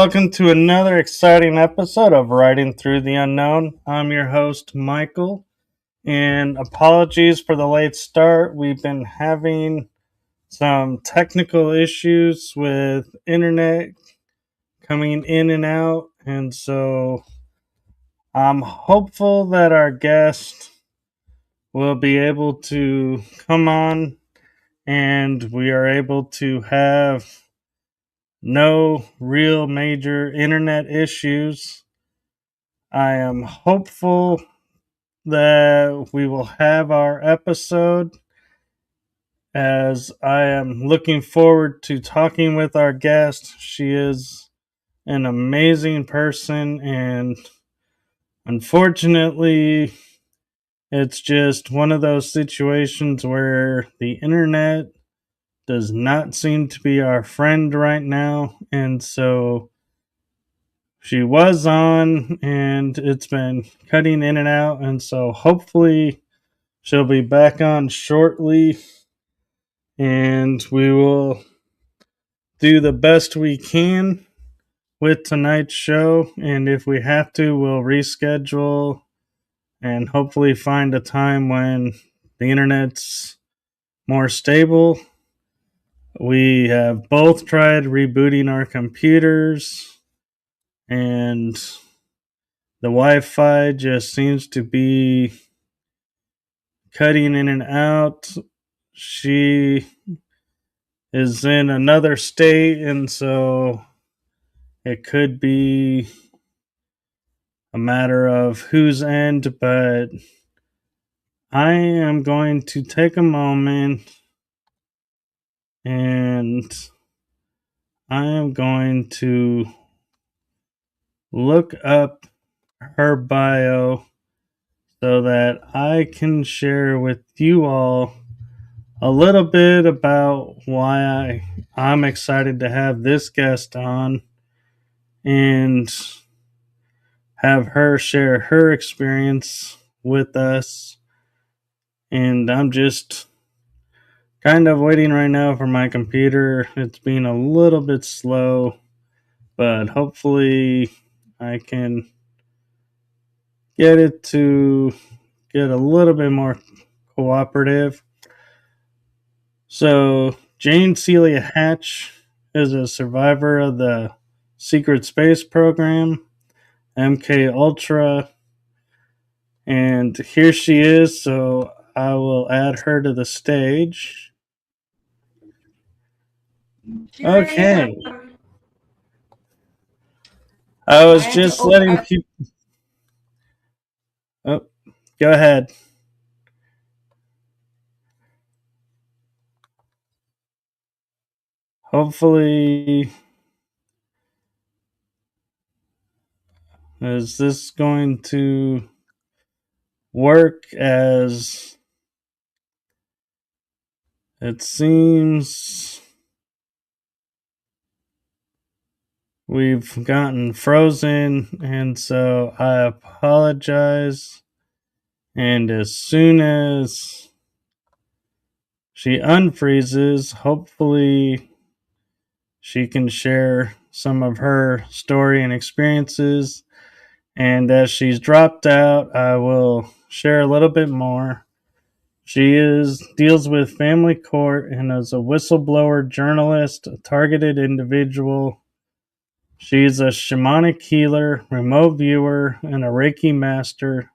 welcome to another exciting episode of Writing Through the Unknown. I'm your host, Michael, and apologies for the late start. We've been having some technical issues with internet coming in and out, and so I'm hopeful that our guest will be able to come on and we are able to have no real major internet issues. I am hopeful that we will have our episode, as I am looking forward to talking with our guest. She is an amazing person, and unfortunately, it's just one of those situations where the internet does not seem to be our friend right now, and so she was on and it's been cutting in and out, and so hopefully she'll be back on shortly and we will do the best we can with tonight's show, and if we have to, we'll reschedule and hopefully find a time when the internet's more stable. We have both tried rebooting our computers, and the Wi-Fi just seems to be cutting in and out. She is in another state, and so it could be a matter of whose end, but I am going to take a moment and I am going to look up her bio so that I can share with you all a little bit about why I'm excited to have this guest on and have her share her experience with us. And I'm just kind of waiting right now for my computer. It's been a little bit slow, but hopefully I can get it to get a little bit more cooperative. So, Jane Celia Hatch is a survivor of the secret space program, MKUltra, and here she is, so I will add her to the stage. Okay. I was just letting people... Oh, go ahead. Hopefully, is this going to work? As it seems we've gotten frozen, and so I apologize. And as soon as she unfreezes, hopefully she can share some of her story and experiences. And as she's dropped out, I will share a little bit more. She deals with family court and is a whistleblower, journalist, a targeted individual. She's a shamanic healer, remote viewer, and a Reiki Master.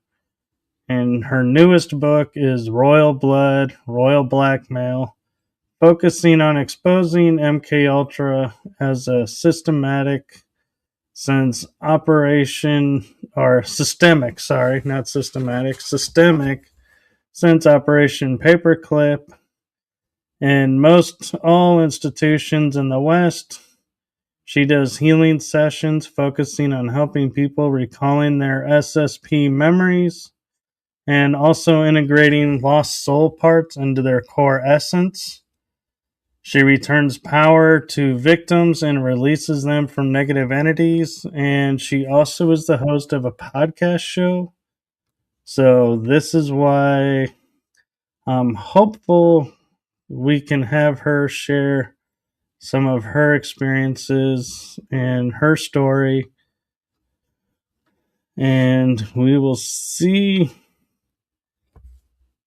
And her newest book is Royal Blood, Royal Blackmail, focusing on exposing MKUltra as a systemic since Operation Paperclip. In most all institutions in the West, she does healing sessions focusing on helping people recalling their SSP memories and also integrating lost soul parts into their core essence. She returns power to victims and releases them from negative entities, and she also is the host of a podcast show. So this is why I'm hopeful we can have her share some of her experiences and her story. And we will see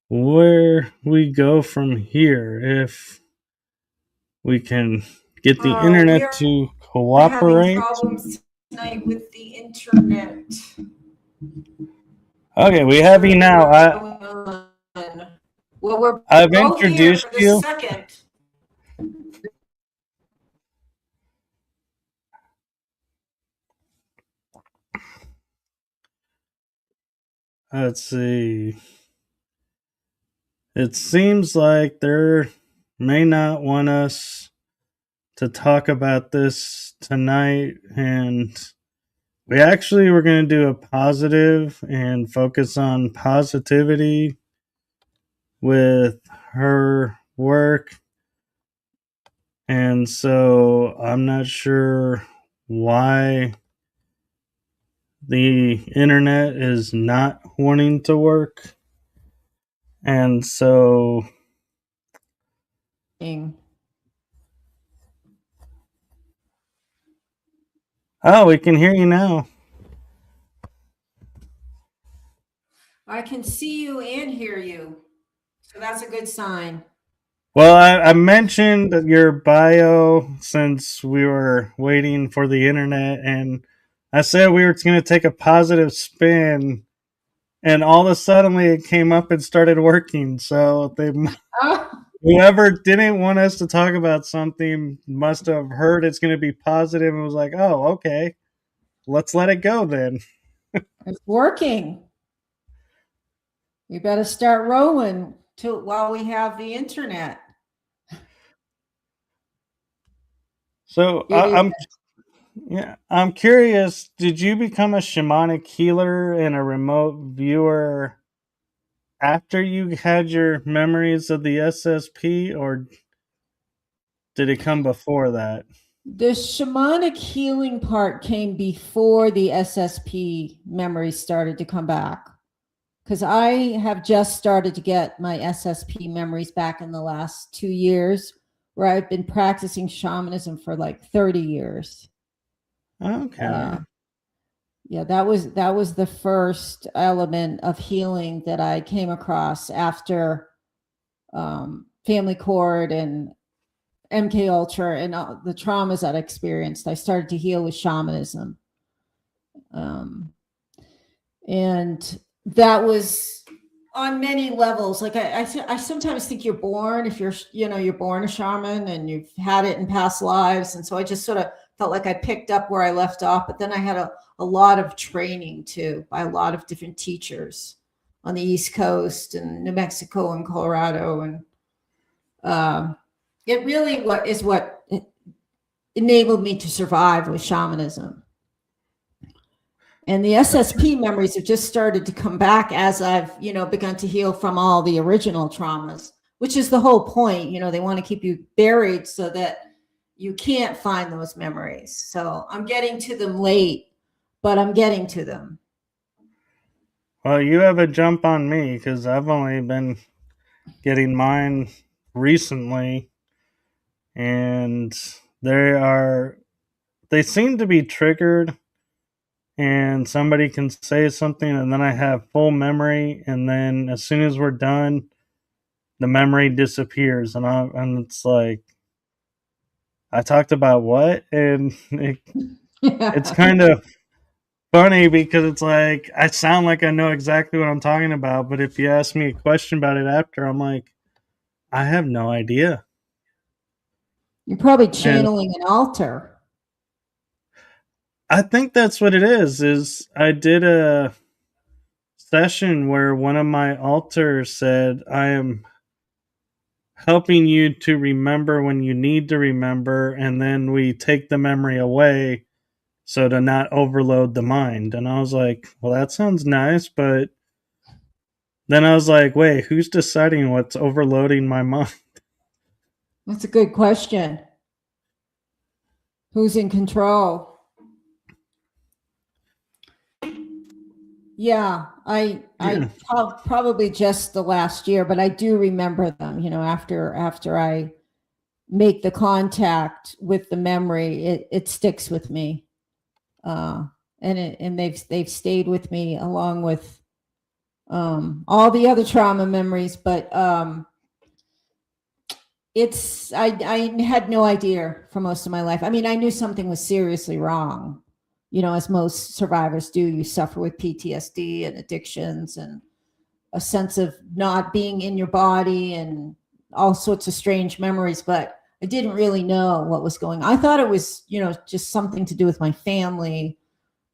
where we go from here, if we can get the internet to cooperate. Having problems tonight with the internet. Okay, we have you now. Well, I've introduced you. Second. Let's see. It seems like they may not want us to talk about this tonight, and we actually were going to do a positive and focus on positivity with her work. And so I'm not sure why the internet is not wanting to work. And so oh, we can hear you now. I can see you and hear you. So that's a good sign. Well, I mentioned your bio since we were waiting for the internet, and I said we were going to take a positive spin, and all of a sudden it came up and started working. So whoever didn't want us to talk about something must have heard it's going to be positive and was like, oh, okay, let's let it go then. It's working. We better start rolling while we have the internet. So I'm curious, did you become a shamanic healer and a remote viewer after you had your memories of the SSP, or did it come before that? The shamanic healing part came before the SSP memories started to come back, because I have just started to get my SSP memories back in the last 2 years, where I've been practicing shamanism for like 30 years. Okay. Yeah, that was the first element of healing that I came across after family court and MKUltra and the traumas that I experienced. I started to heal with shamanism. And that was on many levels. Like I sometimes think you're born, if you're born a shaman and you've had it in past lives. And so I just sort of felt like I picked up where I left off, but then I had a lot of training too by a lot of different teachers on the East Coast and New Mexico and Colorado. And it really is what enabled me to survive with shamanism. And the SSP memories have just started to come back as I've, begun to heal from all the original traumas, which is the whole point. They want to keep you buried so that you can't find those memories. So I'm getting to them late, but I'm getting to them. Well, you have a jump on me because I've only been getting mine recently, and they seem to be triggered, and somebody can say something and then I have full memory, and then as soon as we're done, the memory disappears, and it's like, I talked about what? And it's kind of funny because it's like I sound like I know exactly what I'm talking about, but if you ask me a question about it after, I'm like, I have no idea. You're probably channeling an altar. I think that's what it is I did a session where one of my altars said, I am helping you to remember when you need to remember, and then we take the memory away so to not overload the mind. And I was like, well, that sounds nice, but then I was like, wait, who's deciding what's overloading my mind? That's a good question. Who's in control? Yeah, I probably just the last year, but I do remember them, after I make the contact with the memory, it sticks with me. And they've stayed with me along with all the other trauma memories. But I had no idea for most of my life. I mean, I knew something was seriously wrong, as most survivors do. You suffer with PTSD and addictions and a sense of not being in your body and all sorts of strange memories, but I didn't really know what was going on. I thought it was, just something to do with my family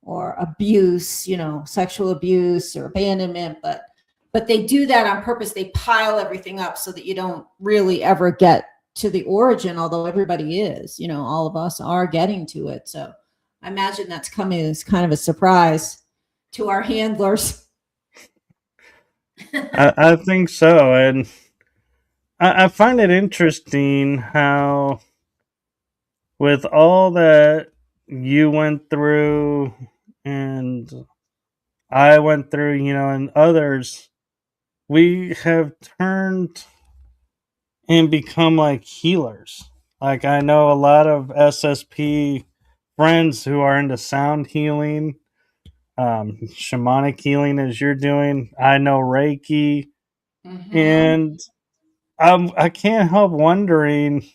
or abuse, sexual abuse or abandonment, but they do that on purpose. They pile everything up so that you don't really ever get to the origin, although everybody is, all of us are getting to it. So I imagine that's coming as kind of a surprise to our handlers. I think so. And I find it interesting how, with all that you went through and I went through, and others, we have turned and become like healers. Like, I know a lot of SSP friends who are into sound healing, shamanic healing, as you're doing. I know Reiki, and I can't help wondering,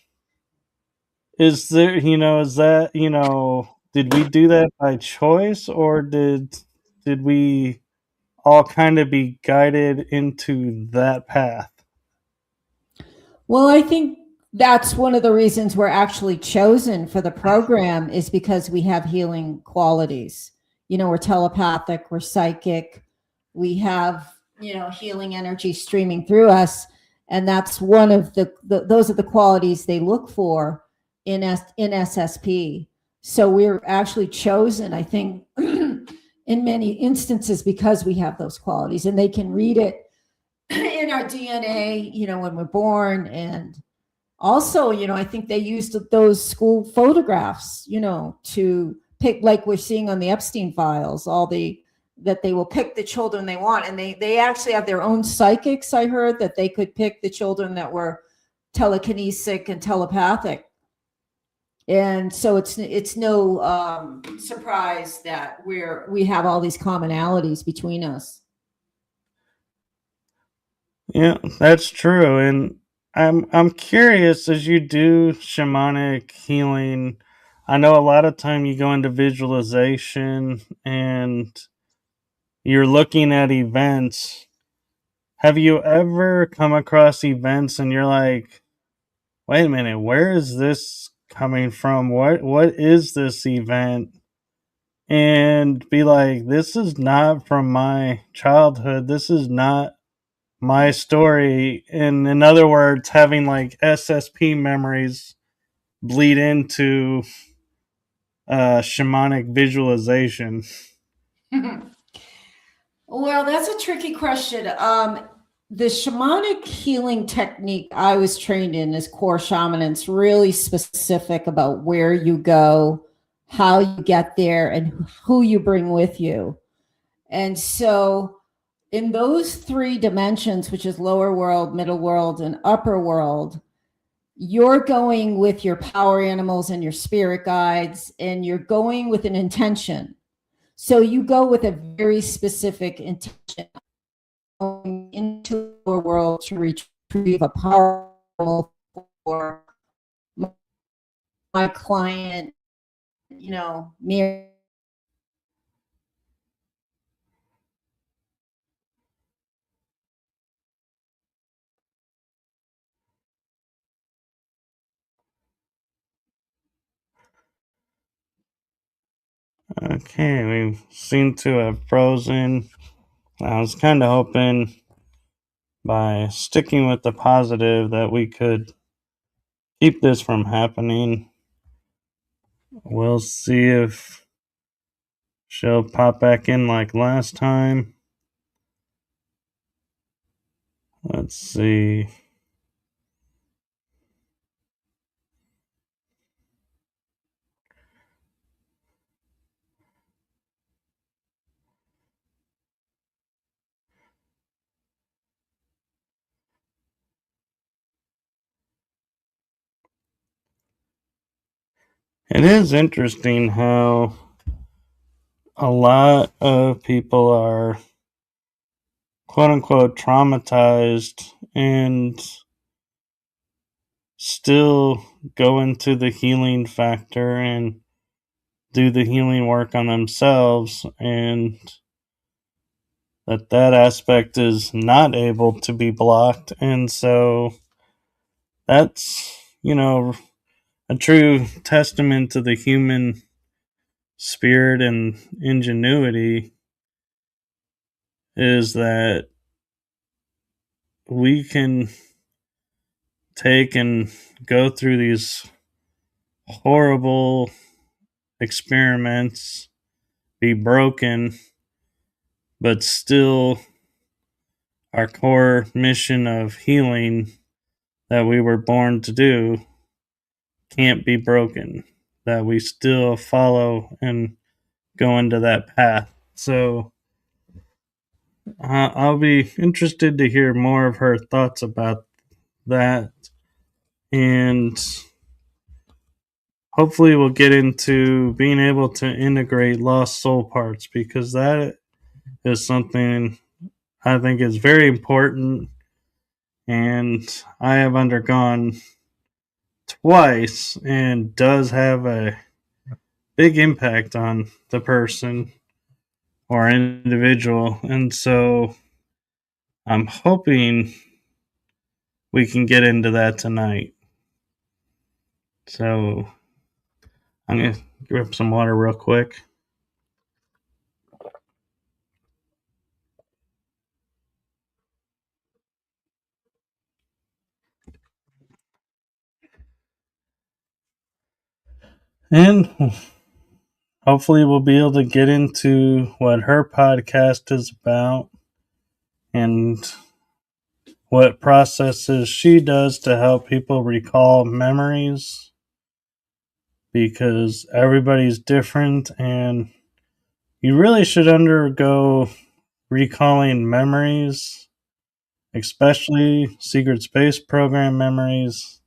is there, is that, did we do that by choice, or did we all kind of be guided into that path? Well, I think that's one of the reasons we're actually chosen for the program is because we have healing qualities. We're telepathic, we're psychic, we have, healing energy streaming through us. And that's one of those are the qualities they look for in SSP. So we're actually chosen, I think, in many instances because we have those qualities and they can read it in our DNA, when we're born. And also, I think they used those school photographs, to pick, like we're seeing on the Epstein files, that they will pick the children they want. And they actually have their own psychics. I heard that they could pick the children that were telekinesic and telepathic. And so it's no surprise that we have all these commonalities between us. Yeah, that's true. And I'm curious, as you do shamanic healing, I know a lot of time you go into visualization and you're looking at events. Have you ever come across events and you're like, wait a minute, where is this coming from? What is this event? And be like, this is not from my childhood. This is not my story. And in other words, having like SSP memories bleed into shamanic visualization. Well, that's a tricky question. The shamanic healing technique I was trained in is core shaman. And it's really specific about where you go, how you get there, and who you bring with you. And so, in those three dimensions, which is lower world, middle world, and upper world, you're going with your power animals and your spirit guides, and you're going with an intention. So you go with a very specific intention going into a world to retrieve a power for my client, me. Okay, we seem to have frozen. I was kind of hoping, by sticking with the positive, that we could keep this from happening. We'll see if she'll pop back in like last time. Let's see. It is interesting how a lot of people are quote unquote traumatized and still go into the healing factor and do the healing work on themselves, and that aspect is not able to be blocked. And so that's, a true testament to the human spirit and ingenuity, is that we can take and go through these horrible experiments, be broken, but still our core mission of healing that we were born to do can't be broken, that we still follow and go into that path. So I'll be interested to hear more of her thoughts about that. And hopefully, we'll get into being able to integrate lost soul parts, because that is something I think is very important. And I have undergone twice and does have a big impact on the person or individual. And so I'm hoping we can get into that tonight. So I'm going to grab some water real quick. And hopefully we'll be able to get into what her podcast is about and what processes she does to help people recall memories, because everybody's different and you really should undergo recalling memories, especially secret space program memories,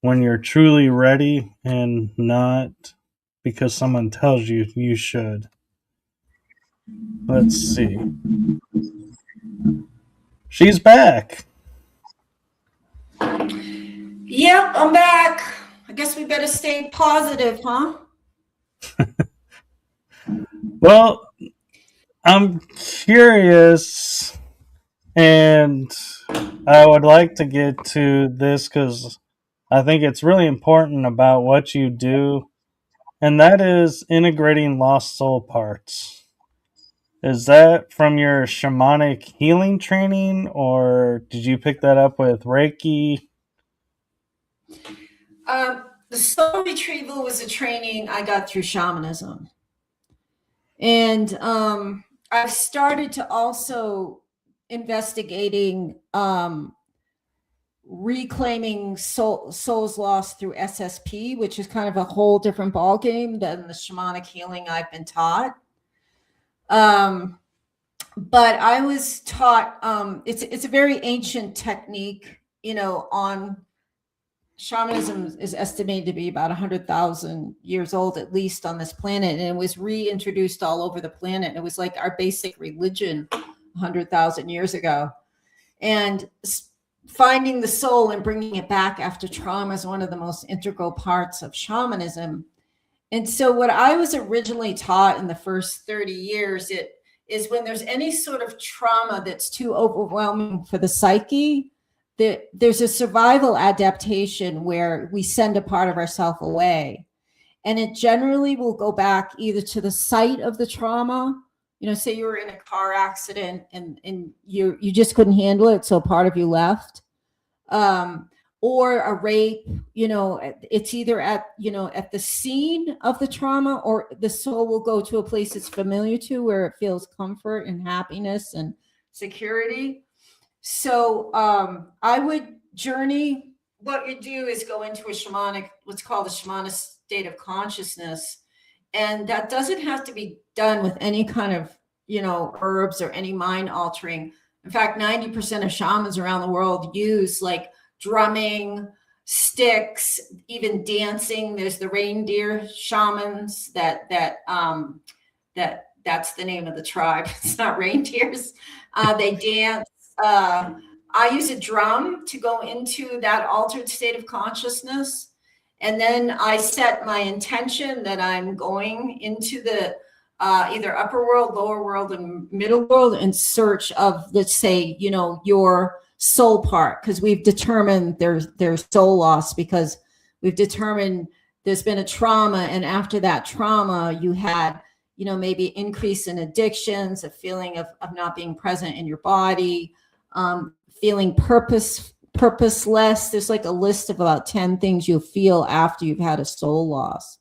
when you're truly ready and not because someone tells you you should. Let's see. She's back. Yep, I'm back. I guess we better stay positive, huh? Well, I'm curious, and I would like to get to this because I think it's really important about what you do, and that is integrating lost soul parts. Is that from your shamanic healing training, or did you pick that up with Reiki? The soul retrieval was a training I got through shamanism. And I've started to also investigating reclaiming souls lost through SSP, which is kind of a whole different ballgame than the shamanic healing I've been taught. But I was taught it's a very ancient technique, on shamanism is estimated to be about 100,000 years old, at least on this planet. And it was reintroduced all over the planet. It was like our basic religion 100,000 years ago. And finding the soul and bringing it back after trauma is one of the most integral parts of shamanism. And so what I was originally taught in the first 30 years, it is when there's any sort of trauma that's too overwhelming for the psyche, there's a survival adaptation where we send a part of ourselves away. And it generally will go back either to the site of the trauma, say you were in a car accident and you just couldn't handle it, so part of you left, or a rape. It's either at the scene of the trauma, or the soul will go to a place it's familiar to, where it feels comfort and happiness and security. So I would journey. What you do is go into what's called a shamanic state of consciousness. And that doesn't have to be done with any kind of, herbs or any mind altering. In fact, 90% of shamans around the world use like drumming, sticks, even dancing. There's the reindeer shamans that's the name of the tribe. It's not reindeers. They dance. I use a drum to go into that altered state of consciousness. And then I set my intention that I'm going into the either upper world, lower world, and middle world in search of, let's say, your soul part, because we've determined there's soul loss, because we've determined there's been a trauma, and after that trauma you had maybe increase in addictions, a feeling of not being present in your body, feeling purposeless. There's like a list of about 10 things you'll feel after you've had a soul loss.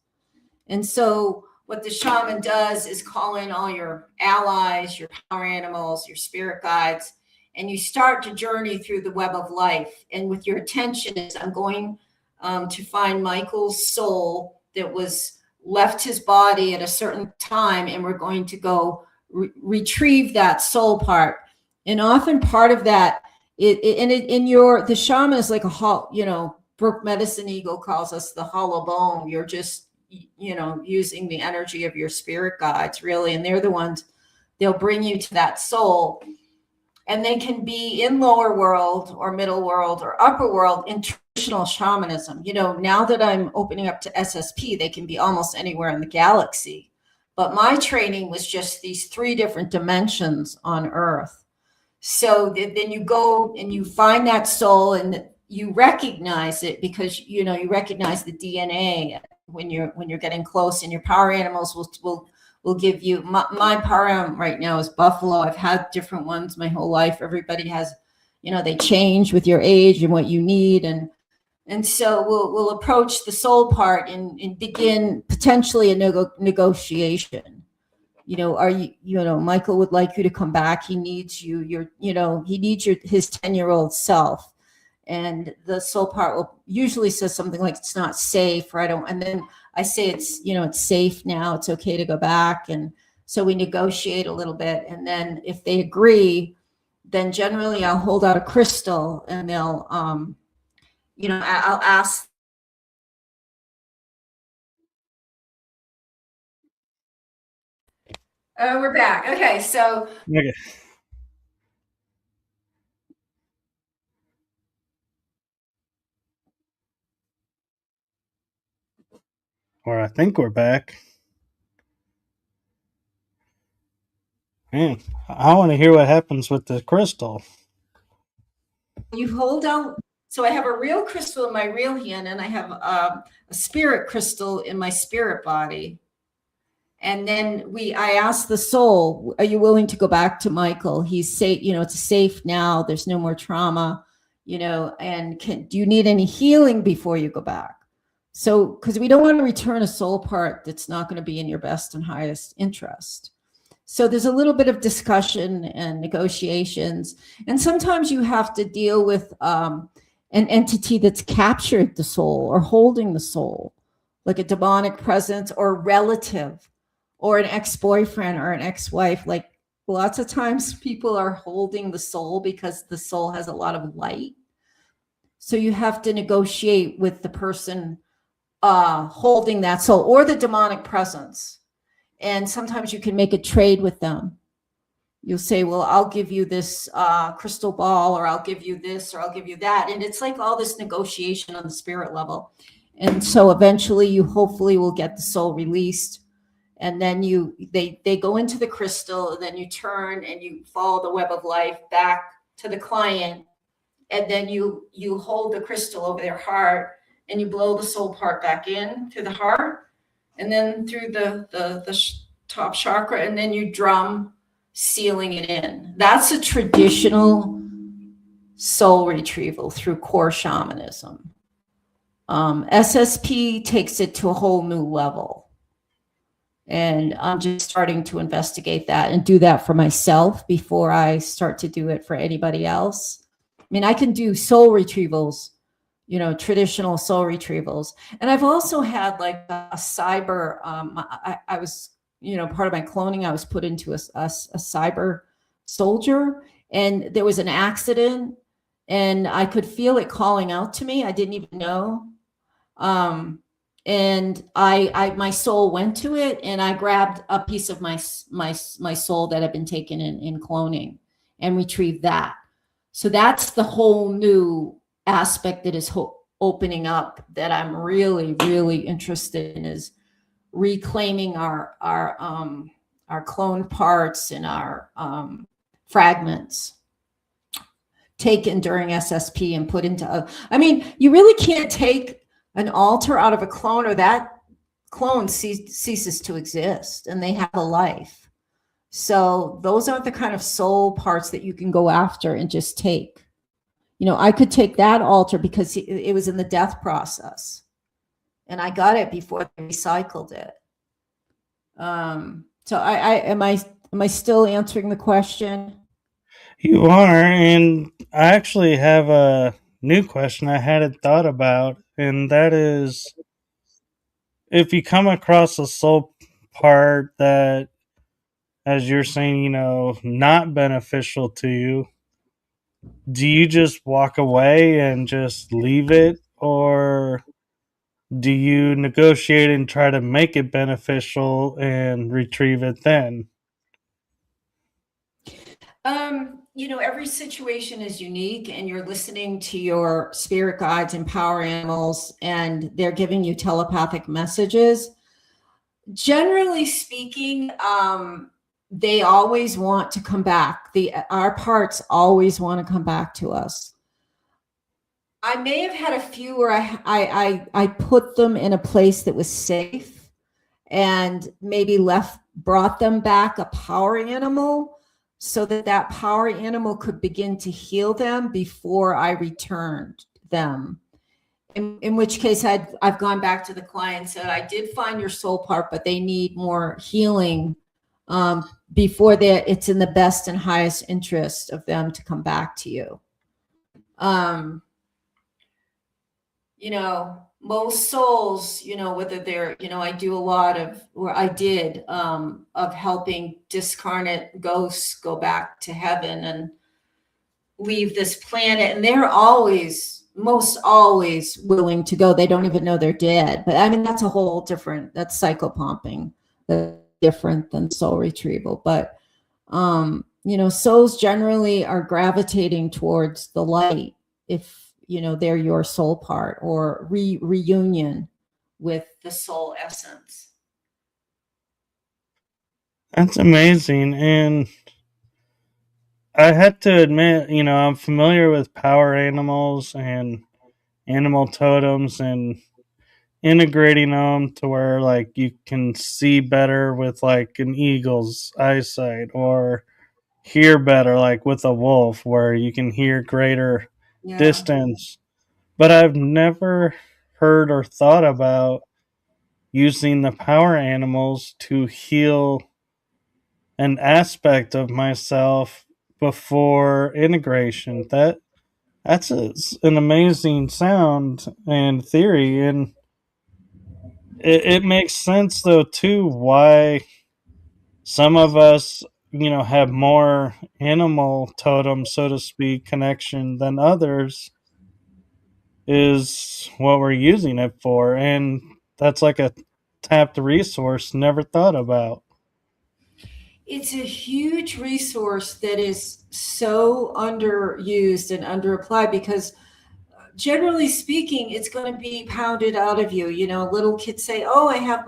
And so what the shaman does is call in all your allies, your power animals, your spirit guides, and you start to journey through the web of life. And with your attention is, I'm going to find Michael's soul that was left his body at a certain time, and we're going to go retrieve that soul part. And often part of that, the shaman is like Brooke Medicine Eagle calls us the hollow bone. You're just using the energy of your spirit guides, really, and they're the ones, they'll bring you to that soul. And they can be in lower world or middle world or upper world in traditional shamanism. Now that I'm opening up to SSP, they can be almost anywhere in the galaxy. But my training was just these 3 different dimensions on Earth. So then you go and you find that soul, and you recognize it, because you recognize the DNA when you're getting close, and your power animals will give you. My power animal right now is buffalo. I've had different ones my whole life. Everybody has, they change with your age and what you need, and so we'll approach the soul part and begin potentially a negotiation. Are you, Michael would like you to come back. He needs you. He needs his 10-year-old self. And the soul part will usually says something like, it's not safe, or and then I say it's safe now. It's okay to go back. And so we negotiate a little bit. And then if they agree, then generally I'll hold out a crystal, and they'll, I'll ask. Oh, we're back. Okay, so. Okay. Or I think we're back. Man, I want to hear what happens with the crystal. You hold out. So I have a real crystal in my real hand, and I have a spirit crystal in my spirit body. And then I asked the soul, are you willing to go back to Michael? He's safe, it's safe now. There's no more trauma, and do you need any healing before you go back? So, because we don't want to return a soul part that's not going to be in your best and highest interest. So there's a little bit of discussion and negotiations. And sometimes you have to deal with an entity that's captured the soul or holding the soul, like a demonic presence or a relative or an ex-boyfriend or an ex-wife. Like lots of times people are holding the soul because the soul has a lot of light. So you have to negotiate with the person holding that soul or the demonic presence. And sometimes you can make a trade with them. You'll say, well, I'll give you this crystal ball, or I'll give you this, or I'll give you that. And it's like all this negotiation on the spirit level. And so eventually you hopefully will get the soul released. And then they go into the crystal, and then you turn and you follow the web of life back to the client. And then you hold the crystal over their heart, and you blow the soul part back in through the heart, and then through the top chakra, and then you drum, sealing it in. That's a traditional soul retrieval through core shamanism. SSP takes it to a whole new level. And I'm just starting to investigate that and do that for myself before I start to do it for anybody else. I mean, I can do soul retrievals, traditional soul retrievals. And I've also had like a cyber, I was, part of my cloning, I was put into a cyber soldier, and there was an accident, and I could feel it calling out to me. I didn't even know. And my soul went to it, and I grabbed a piece of my soul that had been taken in cloning and retrieved that. So that's the whole new aspect that is opening up, that I'm really, really interested in, is reclaiming our cloned parts and our fragments taken during SSP and put into, I mean, you really can't take an alter out of a clone, or that clone ceases to exist and they have a life. So those aren't the kind of soul parts that you can go after and just take. You know, I could take that alter because it was in the death process, and I got it before they recycled it. So am I still answering the question? You are, and I actually have a new question I hadn't thought about, and that is, if you come across a soul part that, as you're saying, not beneficial to you, do you just walk away and just leave it, or do you negotiate and try to make it beneficial and retrieve it then? Every situation is unique, and you're listening to your spirit guides and power animals, and they're giving you telepathic messages. Generally speaking, they always want to come back. Our parts always want to come back to us. I may have had a few where I put them in a place that was safe, and maybe brought them back a power animal, so that power animal could begin to heal them before I returned them. In which case I've gone back to the client and said, I did find your soul part, but they need more healing before it's in the best and highest interest of them to come back to you. Most souls, whether they're, I do a lot of, or I did, of helping discarnate ghosts go back to heaven and leave this planet. And they're most always willing to go. They don't even know they're dead. But I mean, that's a whole different, that's psychopumping. That's different than soul retrieval. But, souls generally are gravitating towards the light if, they're your soul part, or reunion with the soul essence. That's amazing. And I had to admit, I'm familiar with power animals and animal totems, and integrating them to where, like, you can see better with, like, an eagle's eyesight, or hear better, like with a wolf, where you can hear greater distance. But I've never heard or thought about using the power animals to heal an aspect of myself before integration. That's an amazing sound and theory, and it makes sense though too why some of us, have more animal totem, so to speak, connection than others, is what we're using it for. And that's like a tapped resource never thought about. It's a huge resource that is so underused and underapplied, because generally speaking, it's going to be pounded out of you. Little kids say, oh, I have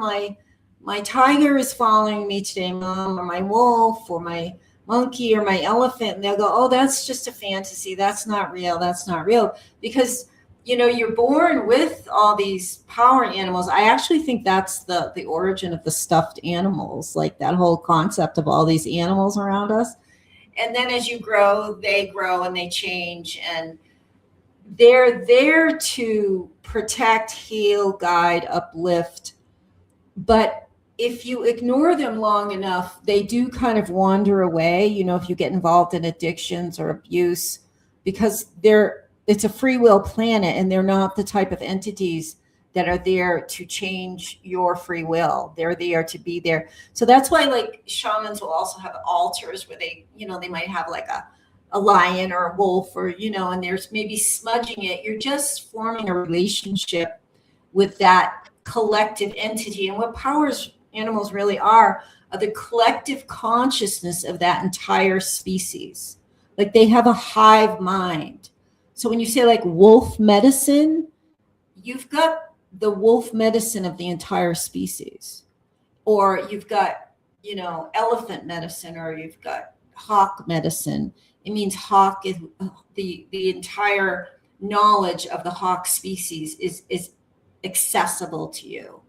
my tiger is following me today, Mom, or my wolf, or my monkey, or my elephant. And they'll go, oh, that's just a fantasy. That's not real. That's not real. Because, you're born with all these power animals. I actually think that's the origin of the stuffed animals, like that whole concept of all these animals around us. And then as you grow, they grow and they change. And they're there to protect, heal, guide, uplift. But if you ignore them long enough, they do kind of wander away, if you get involved in addictions or abuse, because it's a free will planet, and they're not the type of entities that are there to change your free will. They're there to be there. So that's why, like, shamans will also have altars where they, they might have like a lion or a wolf, or, and there's maybe smudging it, you're just forming a relationship with that collective entity. And what powers animals really are the collective consciousness of that entire species. Like they have a hive mind. So when you say like wolf medicine, you've got the wolf medicine of the entire species. Or you've got, elephant medicine, or you've got hawk medicine. It means hawk is the entire knowledge of the hawk species is accessible to you.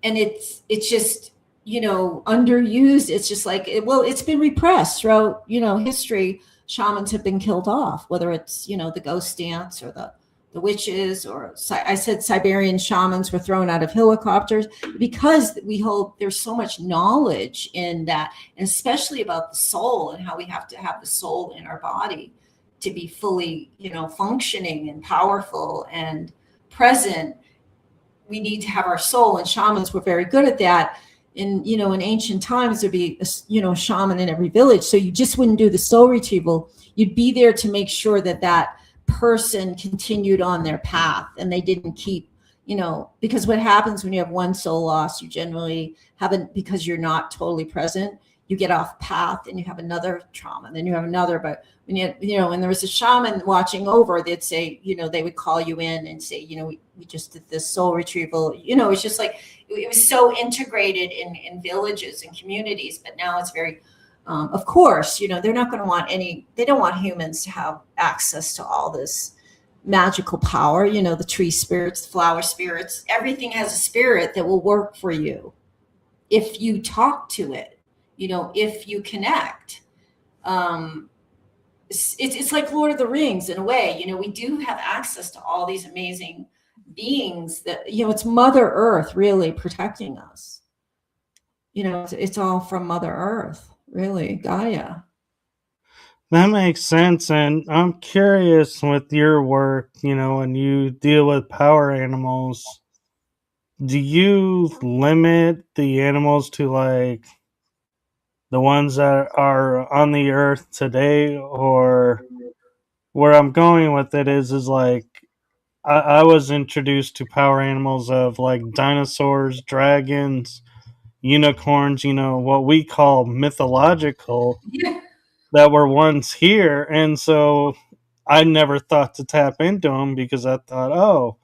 And it's just, underused. It's just like, it's been repressed throughout, history. Shamans have been killed off, whether it's, the ghost dance or the witches, or I said Siberian shamans were thrown out of helicopters, because we hold, there's so much knowledge in that, and especially about the soul and how we have to have the soul in our body to be fully, functioning and powerful and present. We need to have our soul, and shamans were very good at that. In ancient times, there'd be a shaman in every village. So you just wouldn't do the soul retrieval. You'd be there to make sure that person continued on their path, and they didn't keep, because what happens when you have one soul loss, you generally haven't, because you're not totally present, you get off path and you have another trauma, and then you have another. But when when there was a shaman watching over, they'd say, they would call you in and say, we just did this soul retrieval. It's just like, it was so integrated in villages and communities. But now it's very, of course, they're not going to want they don't want humans to have access to all this magical power, the tree spirits, the flower spirits. Everything has a spirit that will work for you if you talk to it, if you connect. It's like Lord of the Rings in a way. We do have access to all these amazing beings that, it's Mother Earth really protecting us. It's all from Mother Earth, really, Gaia. That makes sense. And I'm curious with your work, when you deal with power animals, do you limit the animals to like the ones that are on the earth today? Or where I'm going with it is like, I was introduced to power animals of like dinosaurs, dragons, unicorns, what we call mythological, that were once here. And so I never thought to tap into them, because I thought, oh,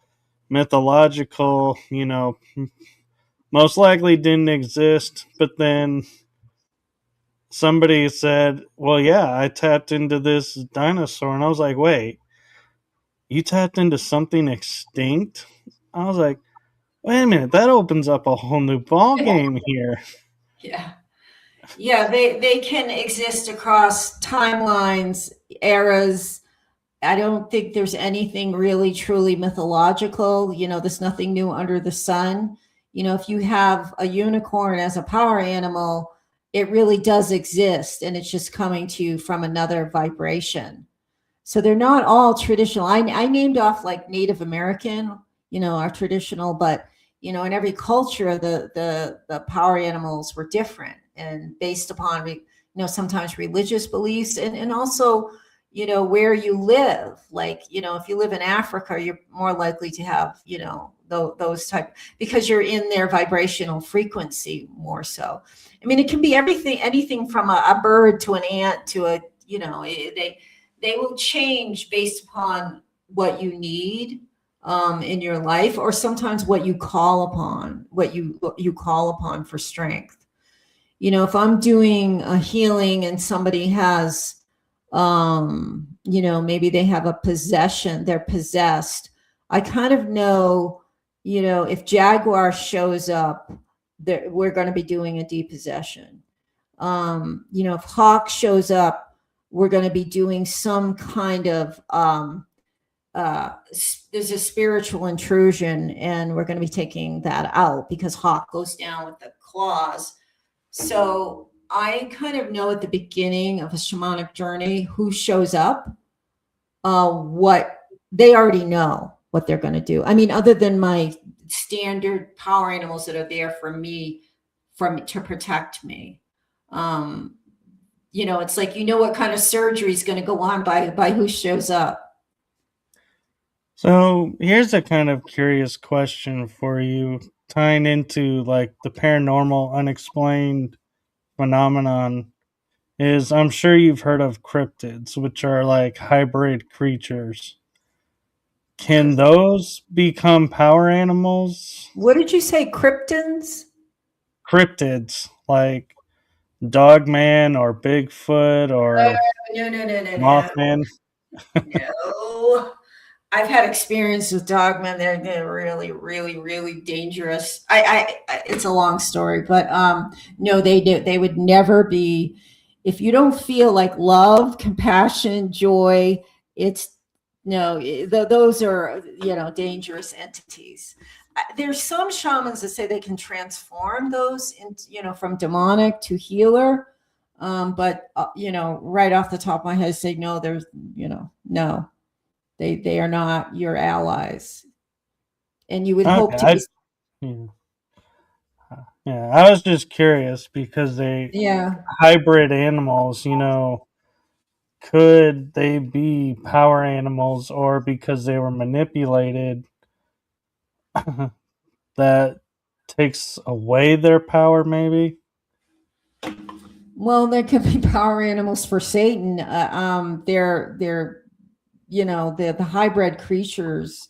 mythological, most likely didn't exist. But then somebody said, well, yeah, I tapped into this dinosaur. And I was like, wait, you tapped into something extinct? I was like, wait a minute, that opens up a whole new ball game here. Yeah, they can exist across timelines, eras. I don't think there's anything really truly mythological. There's nothing new under the sun. If you have a unicorn as a power animal, it really does exist, and it's just coming to you from another vibration. So they're not all traditional. I named off like Native American, our traditional, but in every culture, the power animals were different, and based upon sometimes religious beliefs, and also where you live. Like if you live in Africa, you're more likely to have those type, because you're in their vibrational frequency more so. I mean, it can be anything from a bird to an ant to a they will change based upon what you need in your life, or sometimes what you call upon for strength. If I'm doing a healing and somebody has maybe they have a possession, they're possessed, I kind of know, if Jaguar shows up, we're going to be doing a depossession. If Hawk shows up, we're going to be doing some kind of there's a spiritual intrusion, and we're going to be taking that out, because Hawk goes down with the claws. So I kind of know at the beginning of a shamanic journey who shows up, what they already know what they're going to do. I mean, other than my standard power animals that are there for me, to protect me. It's like, what kind of surgery is going to go on by who shows up. So here's a kind of curious question for you, tying into like the paranormal unexplained phenomenon. Is I'm sure you've heard of cryptids, which are like hybrid creatures. Can those become power animals? What did you say, kryptons? Cryptids, like Dogman or Bigfoot or No, no, no, no, no, Mothman. no. I've had experience with dogmen. They're really, really, really dangerous. It's a long story, but no, they would never be. If you don't feel like love, compassion, joy, it's no. Those are dangerous entities. There's some shamans that say they can transform those into from demonic to healer, but right off the top of my head, say no. There's no. They are not your allies, and you would hope Okay, to be. yeah, yeah. I was just curious because they Yeah. hybrid animals. Could they be power animals, or because they were manipulated, that takes away their power? Maybe. Well, there could be power animals for Satan. They're the hybrid creatures.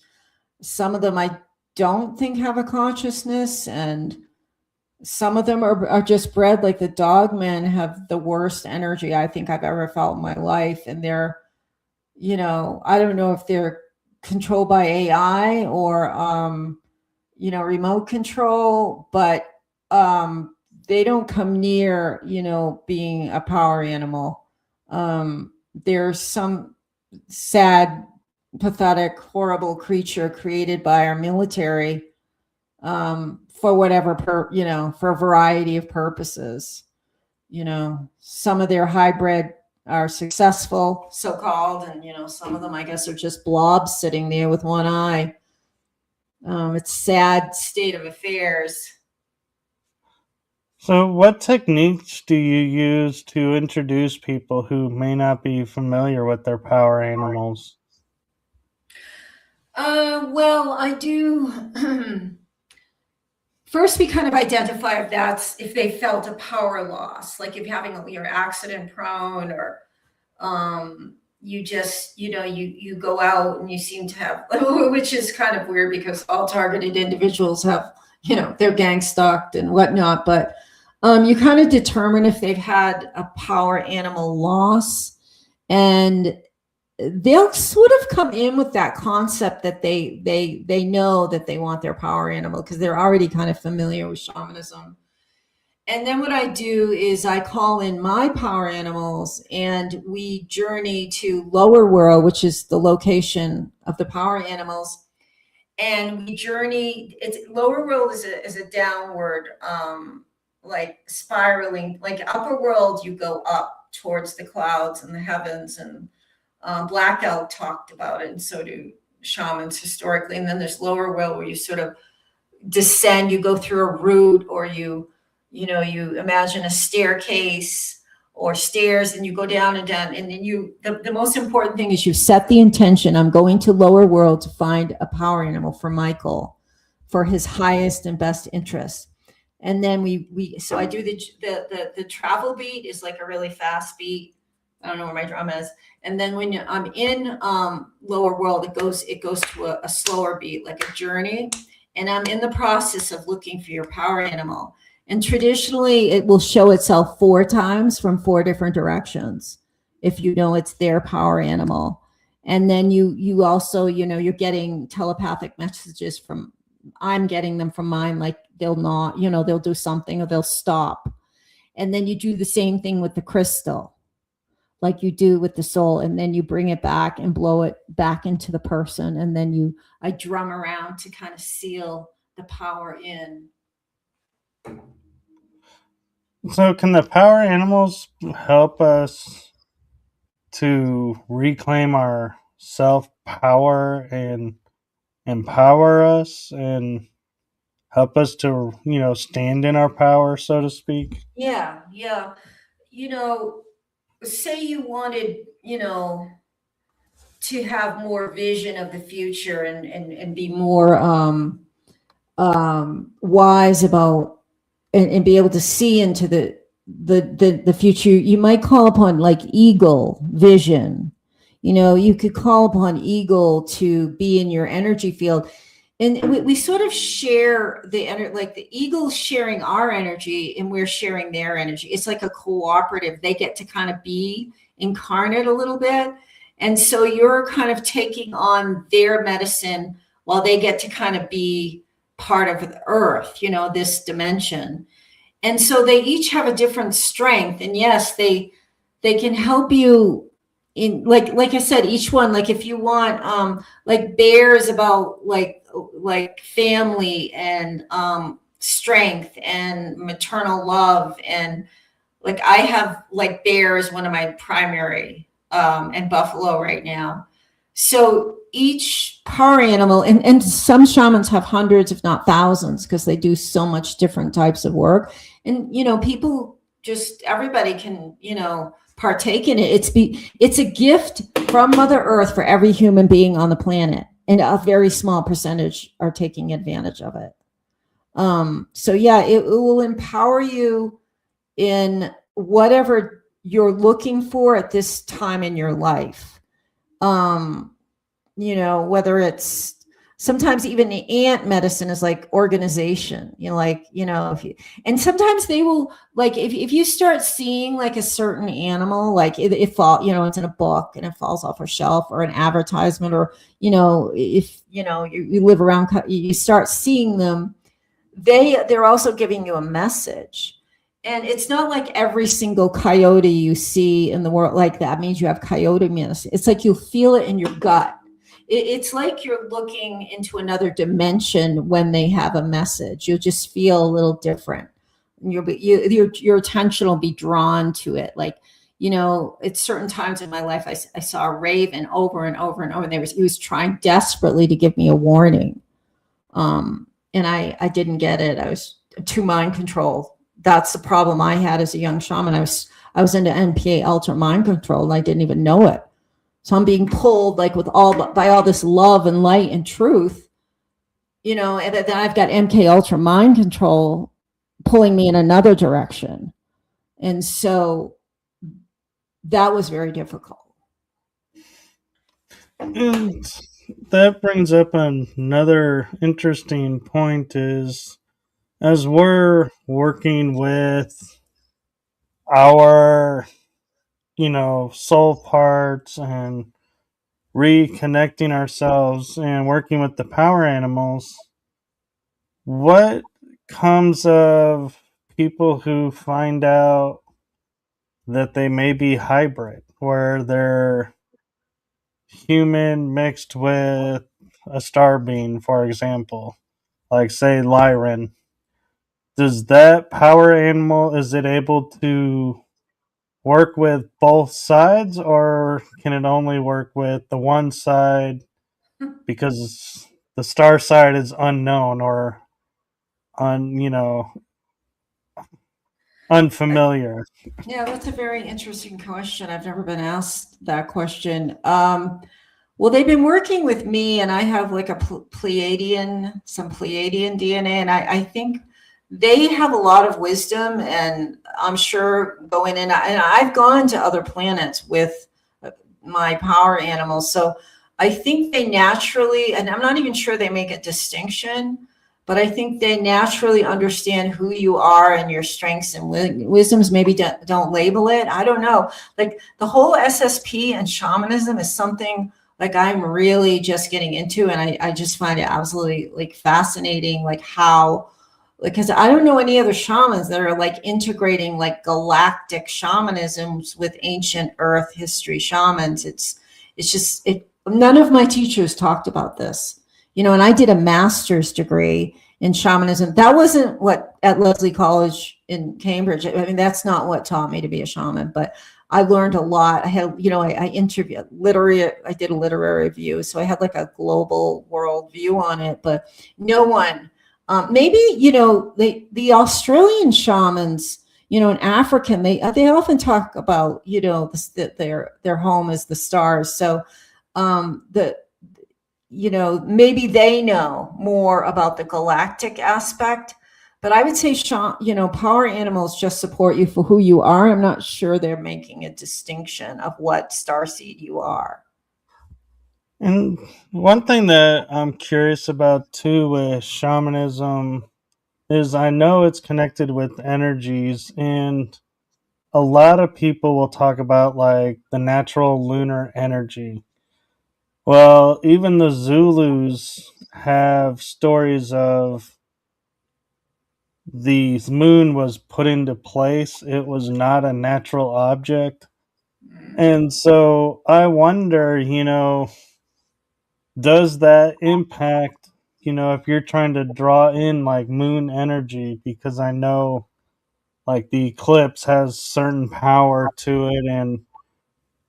Some of them I don't think have a consciousness, and some of them are just bred. Like the dogmen have the worst energy I think I've ever felt in my life, and they're I don't know if they're controlled by AI or remote control, but they don't come near being a power animal. There's some sad, pathetic, horrible creature created by our military for whatever for a variety of purposes. Some of their hybrid are successful, so called, and some of them I guess are just blobs sitting there with one eye. It's sad state of affairs. So, what techniques do you use to introduce people who may not be familiar with their power animals? Well, I do. First, we kind of identify if they felt a power loss, like if you're accident prone, or you just you go out and you seem to have, which is kind of weird because all targeted individuals have they're gang stalked and whatnot, but you kind of determine if they've had a power animal loss, and they'll sort of come in with that concept that they know that they want their power animal because they're already kind of familiar with shamanism. And then what I do is I call in my power animals and we journey to lower world, which is the location of the power animals. And we journey, it's lower world is a downward, like spiraling. Like upper world, you go up towards the clouds and the heavens, and Black Elk talked about it, and so do shamans historically. And then there's lower world where you sort of descend, you go through a route, or you imagine a staircase or stairs, and you go down and down, and then the most important thing is you set the intention. I'm going to lower world to find a power animal for Michael for his highest and best interest. And then so I do the travel beat is like a really fast beat. I don't know where my drum is. And then when I'm in lower world, it goes to a slower beat, like a journey. And I'm in the process of looking for your power animal. And traditionally, it will show itself 4 times from 4 different directions if you know it's their power animal. And then you also, you're getting telepathic messages from, I'm getting them from mine, like they'll not, they'll do something or they'll stop. And then you do the same thing with the crystal, like you do with the soul, and then you bring it back and blow it back into the person. And then I drum around to kind of seal the power in. So, can the power animals help us to reclaim our self power and empower us and help us to, stand in our power, so to speak? Yeah, yeah. You know, say you wanted, to have more vision of the future and be more wise about and be able to see into the future, you might call upon like eagle vision. You could call upon eagle to be in your energy field, and we sort of share the energy, like the eagles sharing our energy and we're sharing their energy. It's like a cooperative. They get to kind of be incarnate a little bit, and so you're kind of taking on their medicine while they get to kind of be part of the earth, this dimension. And so they each have a different strength, and yes, they can help you in, like I said, each one, like if you want like bears about like family and strength and maternal love, and like I have like bear is one of my primary, and buffalo right now. So each power animal, and some shamans have hundreds, if not thousands, because they do so much different types of work. And, people just, everybody can, partake in it. It's a gift from Mother Earth for every human being on the planet. And a very small percentage are taking advantage of it. So yeah, it will empower you in whatever you're looking for at this time in your life. Whether it's sometimes even the ant medicine is like organization, and sometimes they will, like, if you start seeing like a certain animal, like it fall, it's in a book and it falls off a shelf or an advertisement, or, if, you live around, you start seeing them, they're also giving you a message. And it's not like every single coyote you see in the world, like that means you have coyote medicine. It's like you feel it in your gut. It's like you're looking into another dimension when they have a message. You'll just feel a little different. Your attention will be drawn to it. Like, at certain times in my life, I saw a raven over and over and over. And he was trying desperately to give me a warning. And I didn't get it. I was too mind controlled. That's the problem I had as a young shaman. I was into MKUltra mind control, and I didn't even know it. So I'm being pulled like by all this love and light and truth, and then I've got MKUltra mind control pulling me in another direction. And so that was very difficult. And that brings up another interesting point is, as we're working with our, soul parts and reconnecting ourselves and working with the power animals, what comes of people who find out that they may be hybrid, where they're human mixed with a star being, for example, like say Lyran? Does that power animal, is it able to work with both sides, or can it only work with the one side because the star side is unknown or unfamiliar? Yeah, that's a very interesting question. I've never been asked that question. Well, they've been working with me, and I have like some Pleiadian DNA, and I think they have a lot of wisdom, and I'm sure going in, and I've gone to other planets with my power animals. So I think they naturally, and I'm not even sure they make a distinction, but I think they naturally understand who you are and your strengths and wisdoms. Maybe don't label it. I don't know. Like the whole SSP and shamanism is something like I'm really just getting into, and I just find it absolutely like fascinating, like how, because I don't know any other shamans that are like integrating like galactic shamanisms with ancient earth history shamans. It's just, none of my teachers talked about this, and I did a master's degree in shamanism. That wasn't what at Lesley College in Cambridge. I mean, that's not what taught me to be a shaman, but I learned a lot. I had, I interviewed I did a literary review. So I had like a global world view on it, but no one, maybe, the Australian shamans, an African, they often talk about, that their home is the stars. So the maybe they know more about the galactic aspect, but I would say, power animals just support you for who you are. I'm not sure they're making a distinction of what starseed you are. And one thing that I'm curious about too with shamanism is I know it's connected with energies, and a lot of people will talk about like the natural lunar energy. Well, even the Zulus have stories of the moon was put into place. It was not a natural object. And so I wonder, does that impact, if you're trying to draw in like moon energy? Because I know like the eclipse has certain power to it, and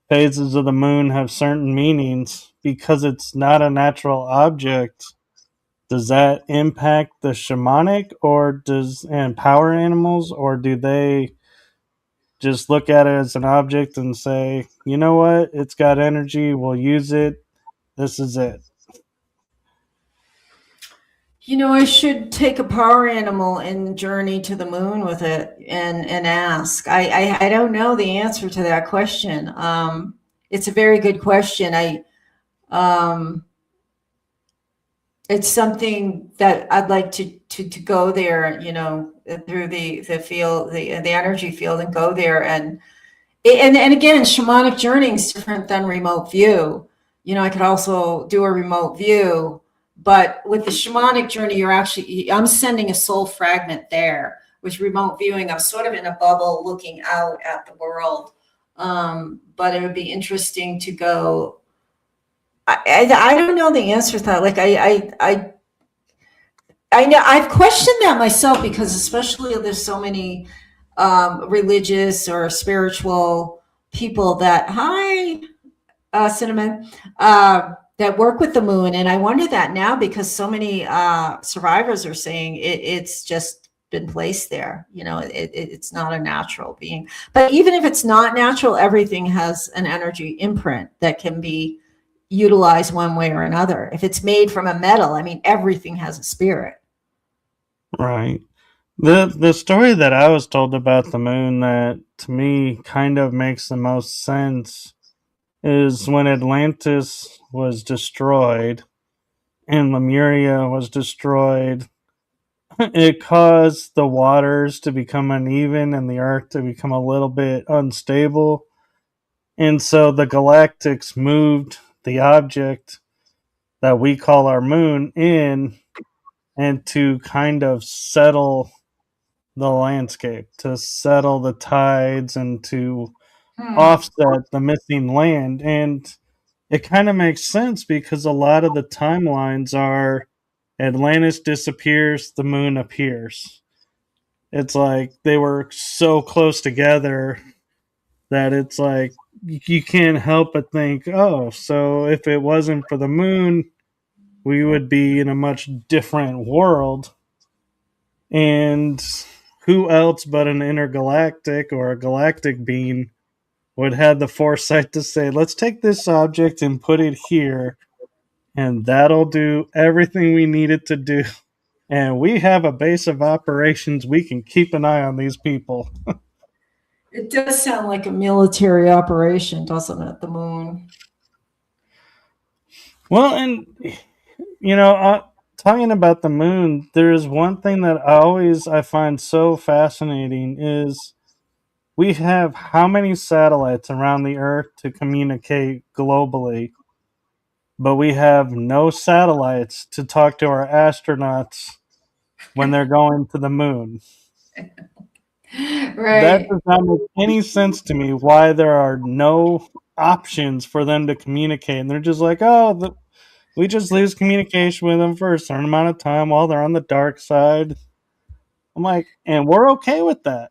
phases of the moon have certain meanings because it's not a natural object. Does that impact the shamanic or does and power animals, or do they just look at it as an object and say, you know what, it's got energy, we'll use it, this is it? I should take a power animal and journey to the moon with it and ask. I don't know the answer to that question. It's a very good question. Um, it's something that I'd like to go there, through the field, the energy field, and go there. And again, shamanic journey is different than remote view. I could also do a remote view, but with the shamanic journey, I'm sending a soul fragment there. With remote viewing, I'm sort of in a bubble looking out at the world. But it would be interesting to go. I don't know the answer to that. Like I know I've questioned that myself, because especially there's so many religious or spiritual people that cinnamon that work with the moon, and I wonder that now, because so many survivors are saying it's just been placed there. It's not a natural being. But even if it's not natural, everything has an energy imprint that can be utilized one way or another. If it's made from a metal, I mean, everything has a spirit. Right. The story that I was told about the moon that to me kind of makes the most sense is when Atlantis was destroyed and Lemuria was destroyed. It caused the waters to become uneven and the earth to become a little bit unstable. And so the galactics moved the object that we call our moon in, and to kind of settle the landscape, to settle the tides, and to Hmm. offset the missing land. And it kind of makes sense because a lot of the timelines are Atlantis disappears, the moon appears. It's like they were so close together that it's like you can't help but think, oh, so if it wasn't for the moon, we would be in a much different world. And who else but an intergalactic or a galactic being would have the foresight to say, let's take this object and put it here, and that'll do everything we need it to do. And we have a base of operations. We can keep an eye on these people. It does sound like a military operation, doesn't it? The moon. Well, and, talking about the moon, there's one thing that I find so fascinating is we have how many satellites around the Earth to communicate globally, but we have no satellites to talk to our astronauts when they're going to the moon. That Right. does not make any sense to me why there are no options for them to communicate. And they're just like, oh, we just lose communication with them for a certain amount of time while they're on the dark side. I'm like, and we're okay with that.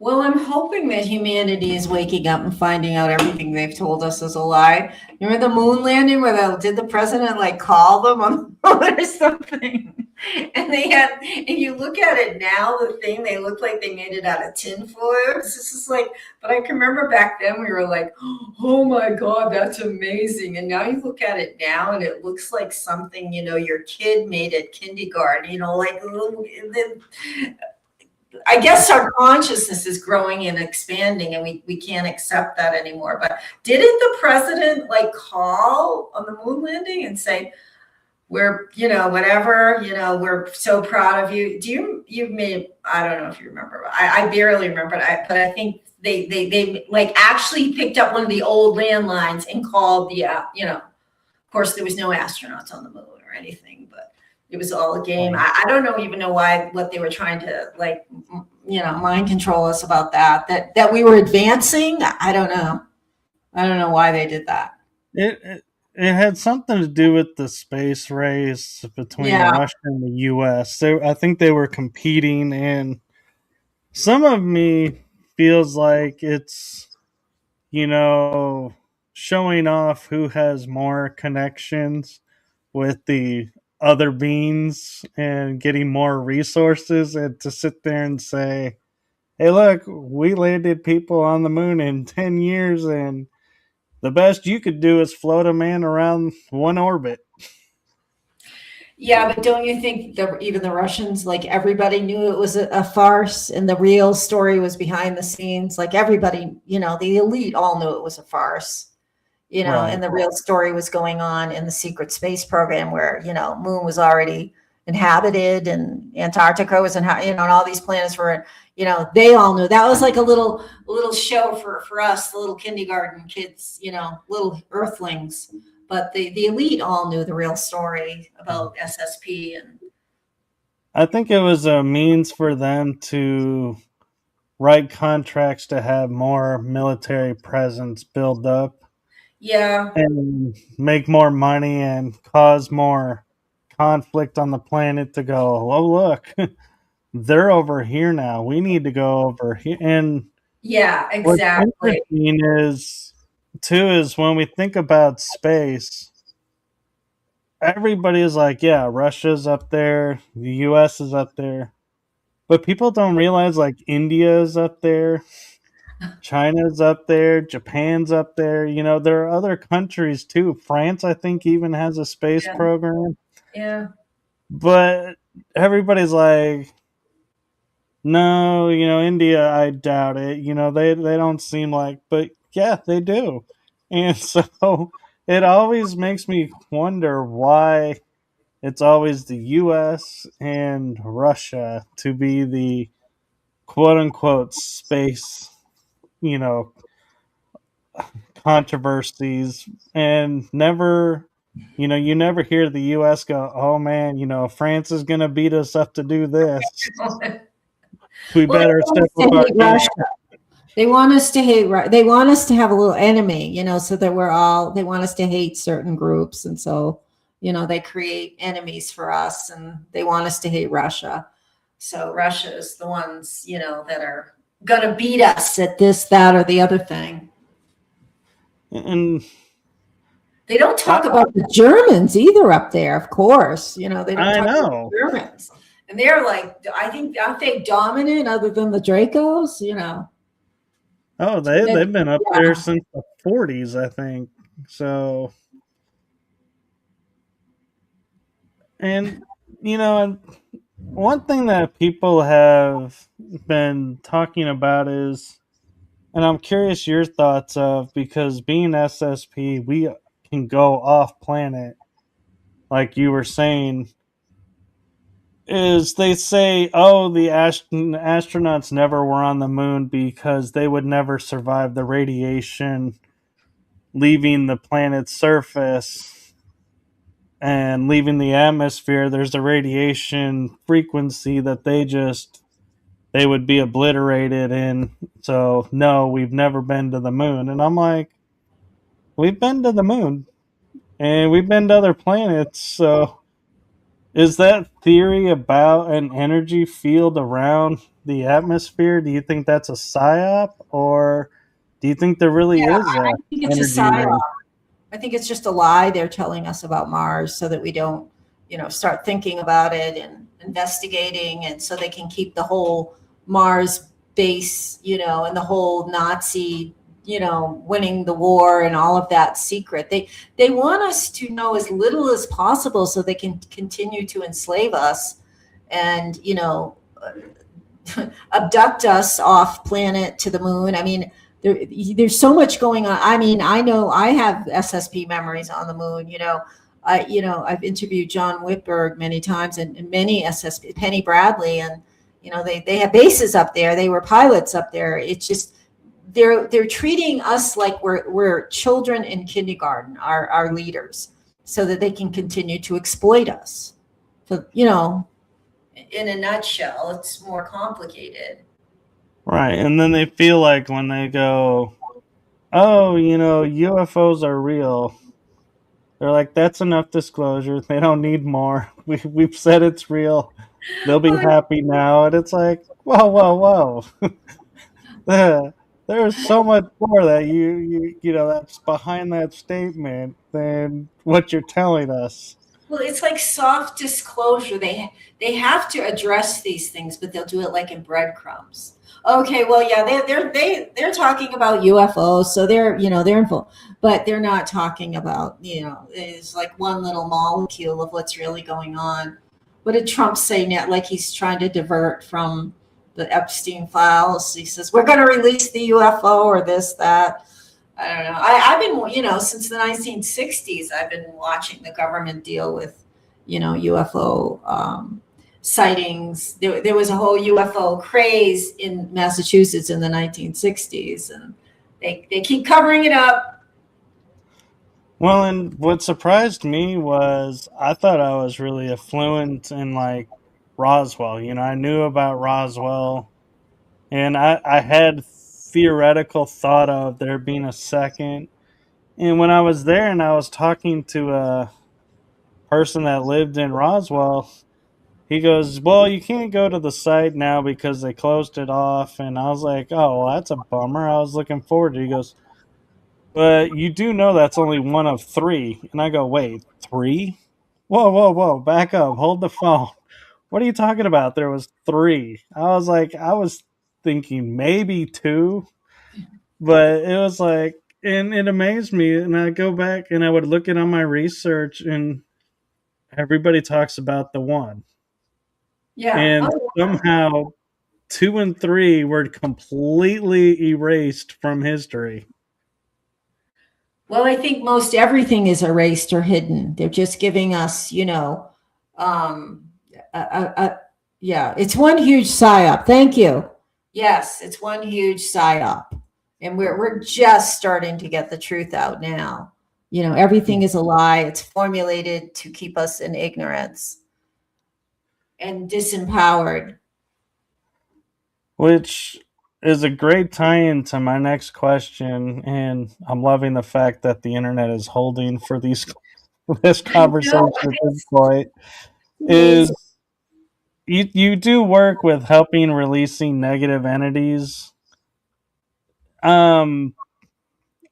Well, I'm hoping that humanity is waking up and finding out everything they've told us is a lie. Remember the moon landing where did the president like call them on the phone or something? And they had, and you look at it now, the thing, they look like they made it out of tinfoil. It's just like, but I can remember back then we were like, oh my God, that's amazing. And now you look at it now and it looks like something, your kid made at kindergarten, like I guess our consciousness is growing and expanding, and we can't accept that anymore. But didn't the president like call on the moon landing and say, we're, whatever, we're so proud of you. You may, I don't know if you remember, I barely remember it, but I think they like actually picked up one of the old landlines and called of course there was no astronauts on the moon or anything, but it was all a game. I don't even know what they were trying to like, mind control us about that we were advancing. I don't know why they did that. It had something to do with the space race between Russia and the U.S. So I think they were competing, and some of me feels like it's, showing off who has more connections with the other beings and getting more resources, and to sit there and say, hey, look, we landed people on the moon in 10 years, and the best you could do is float a man around one orbit. Yeah, but don't you think that even the Russians, like everybody knew it was a farce and the real story was behind the scenes? Like everybody, the elite all knew it was a farce, Right. and the real story was going on in the secret space program where, moon was already inhabited and Antarctica was and all these planets were, they all knew. That was like a little show for us, the little kindergarten kids, little earthlings. But the elite all knew the real story about SSP. And I think it was a means for them to write contracts to have more military presence build up. Yeah. And make more money and cause more conflict on the planet to go, oh, look, they're over here now. We need to go over here. And yeah, what's exactly. interesting is when we think about space, everybody is like, yeah, Russia's up there, the US is up there. But people don't realize like India is up there, China's up there, Japan's up there. There are other countries too. France, I think, even has a space Yeah. program. Yeah. But everybody's like, no, India, I doubt it. They don't seem like, but yeah, they do. And so it always makes me wonder why it's always the US and Russia to be the quote unquote space, you know, controversies, and never, you never hear the US go, oh man, France is going to beat us up to do this. We Well, better step up our game. Russia. They want us to hate. They want us to have a little enemy, so that they want us to hate certain groups, and so they create enemies for us, and they want us to hate Russia. So Russia is the ones that are gonna beat us at this, that, or the other thing. And they don't talk about the Germans either up there, of course. They don't talk about the Germans, and they're like, I think, aren't they dominant other than the Dracos? Oh, they've been up there since the 40s, I think. So, and one thing that people have been talking about is, and I'm curious your thoughts of, because being SSP, we can go off planet, like you were saying, is they say, oh, the astronauts never were on the moon because they would never survive the radiation leaving the planet's surface and leaving the atmosphere. There's a radiation frequency that they would be obliterated in. So no, we've never been to the moon. And I'm like, we've been to the moon and we've been to other planets. So is that theory about an energy field around the atmosphere, do you think that's a psyop, or do you think there really is I think it's a psyop. I think it's just a lie they're telling us about Mars so that we don't start thinking about it and investigating, and so they can keep the whole Mars base, and the whole Nazi, winning the war and all of that secret. They want us to know as little as possible so they can continue to enslave us and, abduct us off planet to the moon. I mean, there's so much going on. I mean, I know I have SSP memories on the moon. I've interviewed John Whitberg many times, and many SSP, Penny Bradley, and they have bases up there. They were pilots up there. It's just they're treating us like we're children in kindergarten, our leaders, so that they can continue to exploit us. So, in a nutshell, it's more complicated. Right. And then they feel like when they go, oh, UFOs are real, they're like, that's enough disclosure. They don't need more. We've said it's real. They'll be happy now. And it's like, whoa, whoa, whoa. There's so much more that that's behind that statement than what you're telling us. Well, it's like soft disclosure. They have to address these things, but they'll do it like in breadcrumbs. Okay, well, yeah, they're talking about UFOs, so they're info, but they're not talking about it's like one little molecule of what's really going on. What did Trump say now? Like he's trying to divert from the Epstein files. He says we're going to release the UFO or this that. I don't know. I've been, since the 1960s, I've been watching the government deal with, UFO sightings. There was a whole UFO craze in Massachusetts in the 1960s, and they keep covering it up. Well, and what surprised me was I thought I was really affluent in like Roswell. I knew about Roswell, and I had theoretical thought of there being a second. And when I was there and I was talking to a person that lived in Roswell, he goes, well, you can't go to the site now because they closed it off. And I was like, oh, well, that's a bummer. I was looking forward to it. He goes, but you do know that's only one of three. And I go, wait, three? Whoa, whoa, whoa, back up. Hold the phone. What are you talking about? There was three. I was thinking maybe two, but it was like, and it amazed me. And I go back and I would look at on my research, and everybody talks about the one. Yeah. And Oh, somehow two and three were completely erased from history. well, I think most everything is erased or hidden. They're just giving us, um, yeah, it's one huge psyop. Thank you. Yes, it's one huge psyop, and we're just starting to get the truth out now. Everything is a lie. It's formulated to keep us in ignorance and disempowered. Which is a great tie-in to my next question, and I'm loving the fact that the internet is holding for these this conversation No, at this point. Is amazing. you do work with helping releasing negative entities. Um,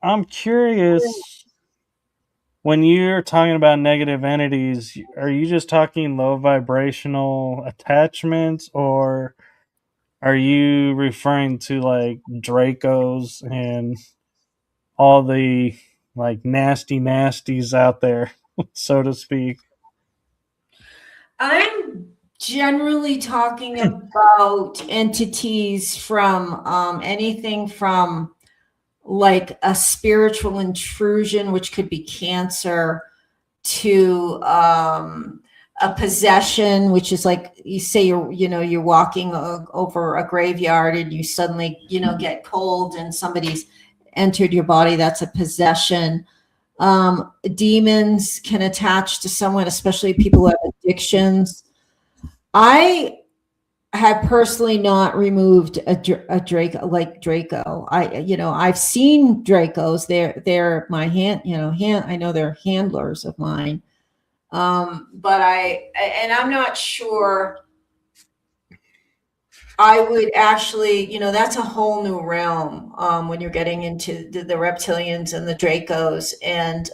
I'm curious, when you're talking about negative entities, are you just talking low vibrational attachments, or are you referring to like Dracos and all the like nasty nasties out there, so to speak? I'm generally talking about entities from anything from like a spiritual intrusion, which could be cancer, to a possession, which is like you say you're walking over a graveyard and you suddenly get cold and somebody's entered your body. That's a possession. Demons can attach to someone, especially people who have addictions. I have personally not removed a Draco like Draco. I've seen Dracos. They're my hand. I know they're handlers of mine. But I'm not sure I would actually, that's a whole new realm when you're getting into the reptilians and the Dracos. And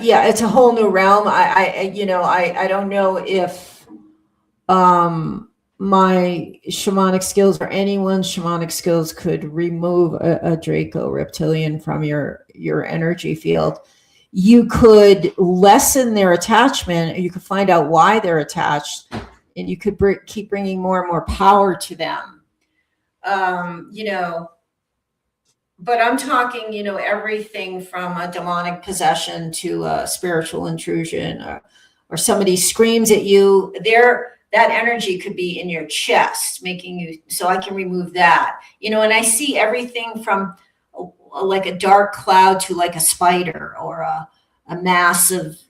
yeah, it's a whole new realm. I don't know if my shamanic skills or anyone's shamanic skills could remove a Draco reptilian from your energy field. You could lessen their attachment, you could find out why they're attached, and you could keep bringing more and more power to them. But I'm talking, everything from a demonic possession to a spiritual intrusion, or somebody screams at you. That energy could be in your chest, making you, so I can remove that. And I see everything from like a dark cloud to like a spider or a massive.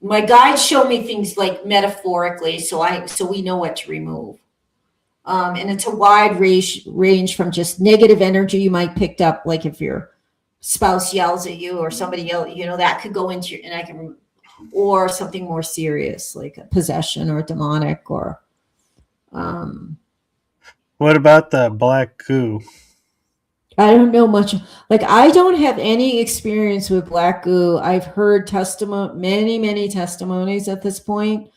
My guides show me things like metaphorically, so we know what to remove. And it's a wide range from just negative energy you might picked up, like if your spouse yells at you or somebody else, that could go into your, and I can, or something more serious like a possession or demonic or. What about the black goo? I don't know much. Like, I don't have any experience with black goo. I've heard many testimonies at this point.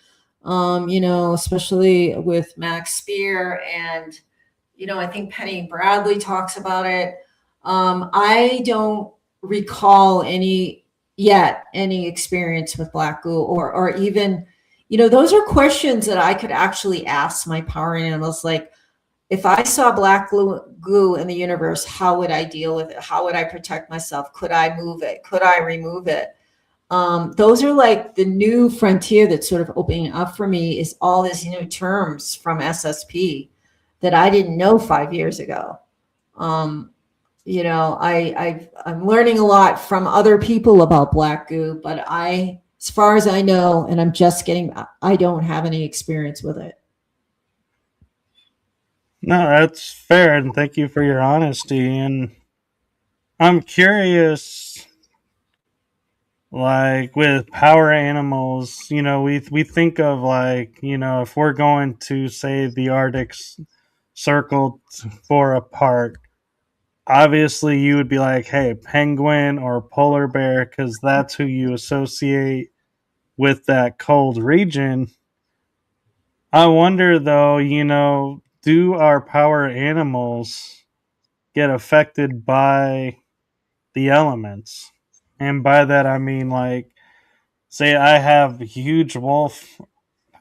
Especially with Max Spear, and I think Penny Bradley talks about it. I don't recall any experience with black goo, or even, those are questions that I could actually ask my power animals. Like, if I saw black goo in the universe, how would I deal with it? How would I protect myself? Could I move it? Could I remove it? Those are like the new frontier that's sort of opening up for me, is all these new terms from SSP that I didn't know 5 years ago. I'm learning a lot from other people about black goo, but as far as I know, and I don't have any experience with it. No, that's fair, and thank you for your honesty. And I'm curious, like with power animals, we think of, like, if we're going to say the Arctic Circle for a park, obviously you would be like, hey, penguin or polar bear, because that's who you associate with that cold region. I wonder though, do our power animals get affected by the elements? And by that I mean, like, say I have huge wolf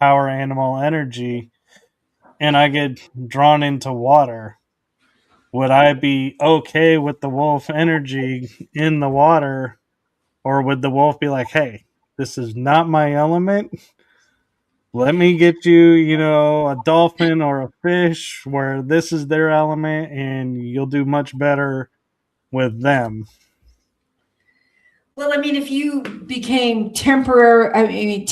power animal energy and I get drawn into water. Would I be okay with the wolf energy in the water? Or would the wolf be like, hey, this is not my element? Let me get you, a dolphin or a fish where this is their element and you'll do much better with them. Well, I mean, if you became temporarily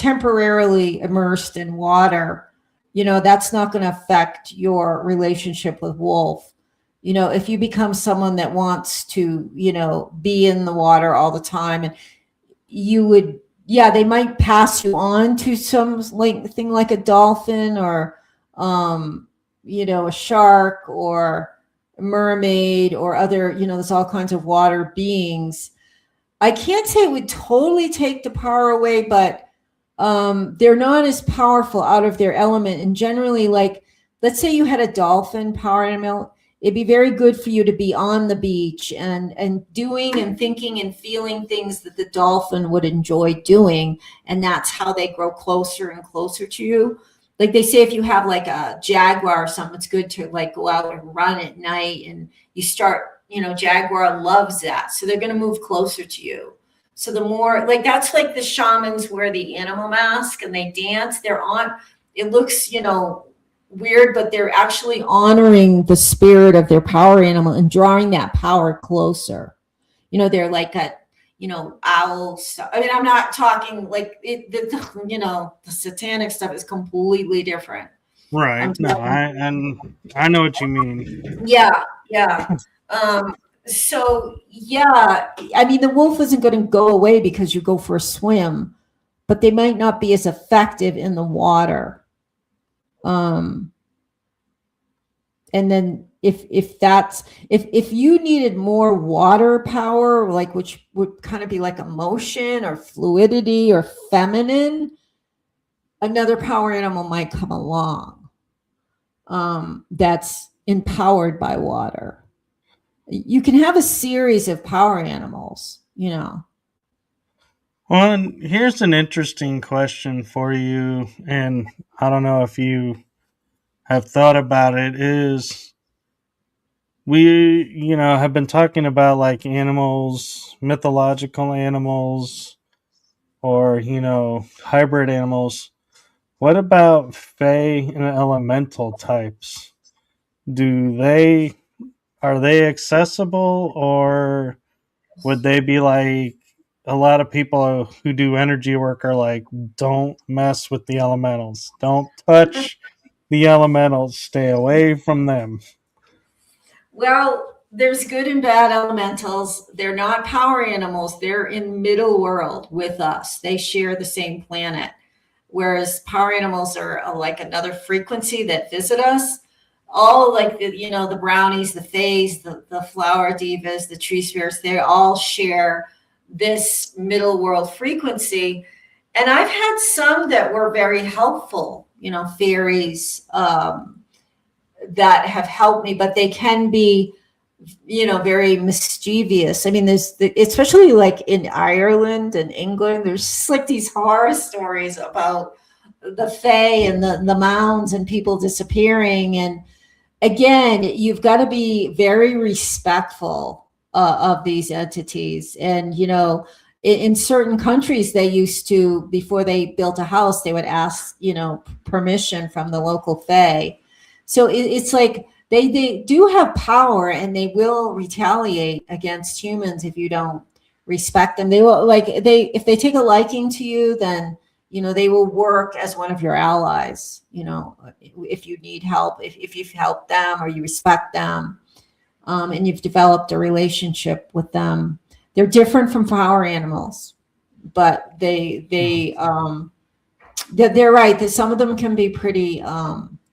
immersed in water, that's not going to affect your relationship with wolf. If you become someone that wants to, be in the water all the time, and you would, yeah, they might pass you on to some thing like a dolphin or, a shark or a mermaid or other, there's all kinds of water beings. I can't say it would totally take the power away, but they're not as powerful out of their element. And generally, like, let's say you had a dolphin power animal, it'd be very good for you to be on the beach and doing and thinking and feeling things that the dolphin would enjoy doing. And that's how they grow closer and closer to you. Like they say, if you have like a jaguar or something, it's good to like go out and run at night, and you start, jaguar loves that. So they're going to move closer to you. So the more, like, that's like the shamans wear the animal mask and they dance. It looks, weird, but they're actually honoring the spirit of their power animal and drawing that power closer. They're like a, owl stuff. I mean, I'm not talking like the satanic stuff is completely different. Right. No, I know what you mean. Yeah. So yeah, I mean, the wolf isn't going to go away because you go for a swim, but they might not be as effective in the water. And and then if you needed more water power, like which would kind of be like emotion or fluidity or feminine, another power animal might come along that's empowered by water. You can have a series of power animals, you know. Well, and here's an interesting question for you, and I don't know if you have thought about it. Is we, have been talking about like animals, mythological animals, or, hybrid animals. What about fae and elemental types? Do they Are they accessible, or would they be like a lot of people who do energy work are like, don't mess with the elementals. Don't touch the elementals. Stay away from them. Well, there's good and bad elementals. They're not power animals. They're in middle world with us. They share the same planet. Whereas power animals are like another frequency that visit us. All like the brownies, the fays, the flower divas, the tree spirits, they all share this middle world frequency. And I've had some that were very helpful, fairies, that have helped me, but they can be, very mischievous. I mean, especially like in Ireland and England, there's just like these horror stories about the fae and the mounds and people disappearing. And again, you've got to be very respectful of these entities. And, in certain countries, they used to, before they built a house, they would ask, permission from the local fae. So it's like they do have power, and they will retaliate against humans if you don't respect them. They will, like, if they take a liking to you, then they will work as one of your allies. If you need help, if you've helped them or you respect them, and you've developed a relationship with them. They're different from power animals, but they're right that some of them can be pretty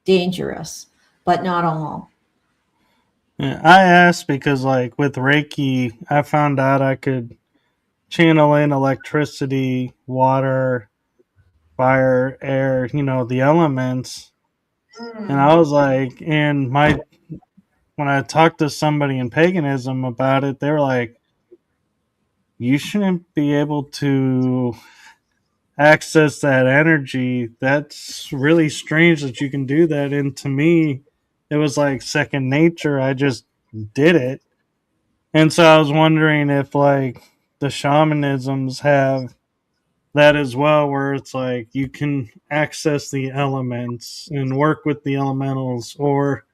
dangerous, but not all. Yeah, I asked because, like, with Reiki, I found out I could channel in electricity, water, fire, air, the elements. And I was like, when I talked to somebody in paganism about it, they were like, you shouldn't be able to access that energy. That's really strange that you can do that. And to me, it was like second nature. I just did it. And so I was wondering if like the shamanisms have that as well, where it's like you can access the elements and work with the elementals, or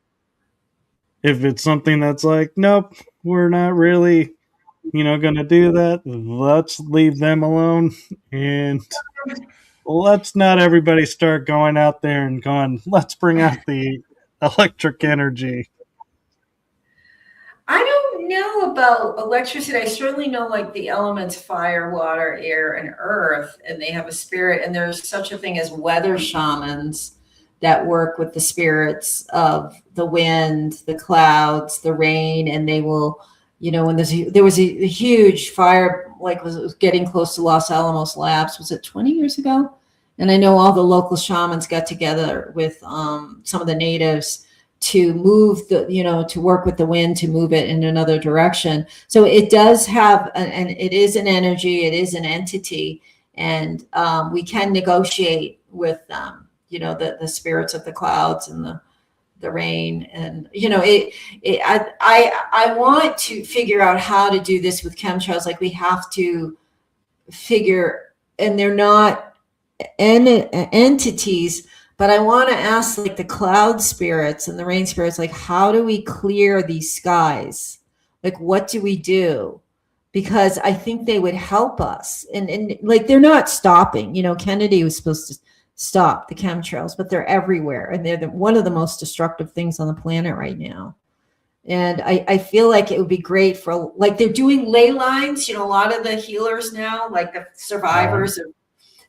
if it's something that's like, nope, we're not really, gonna do that. Let's leave them alone, and let's not everybody start going out there and going, let's bring out the electric energy. I don't know about electricity. I certainly know like the elements fire, water, air, and earth, and they have a spirit. And there's such a thing as weather shamans that work with the spirits of the wind, the clouds, the rain, and they will, when there was a huge fire, like was getting close to Los Alamos Labs. Was it 20 years ago? And I know all the local shamans got together with some of the natives to move to work with the wind to move it in another direction. So it does have and it is an energy, it is an entity, and we can negotiate with them, the spirits of the clouds and the rain. And I want to figure out how to do this with chemtrails. Like, we have to figure, and they're not entities, but I want to ask like the cloud spirits and the rain spirits, like, how do we clear these skies? Like, what do we do? Because I think they would help us. And like, they're not stopping. Kennedy was supposed to stop the chemtrails, but they're everywhere. And they're one of the most destructive things on the planet right now. And I feel like it would be great for, like, they're doing ley lines, a lot of the healers now, like the survivors,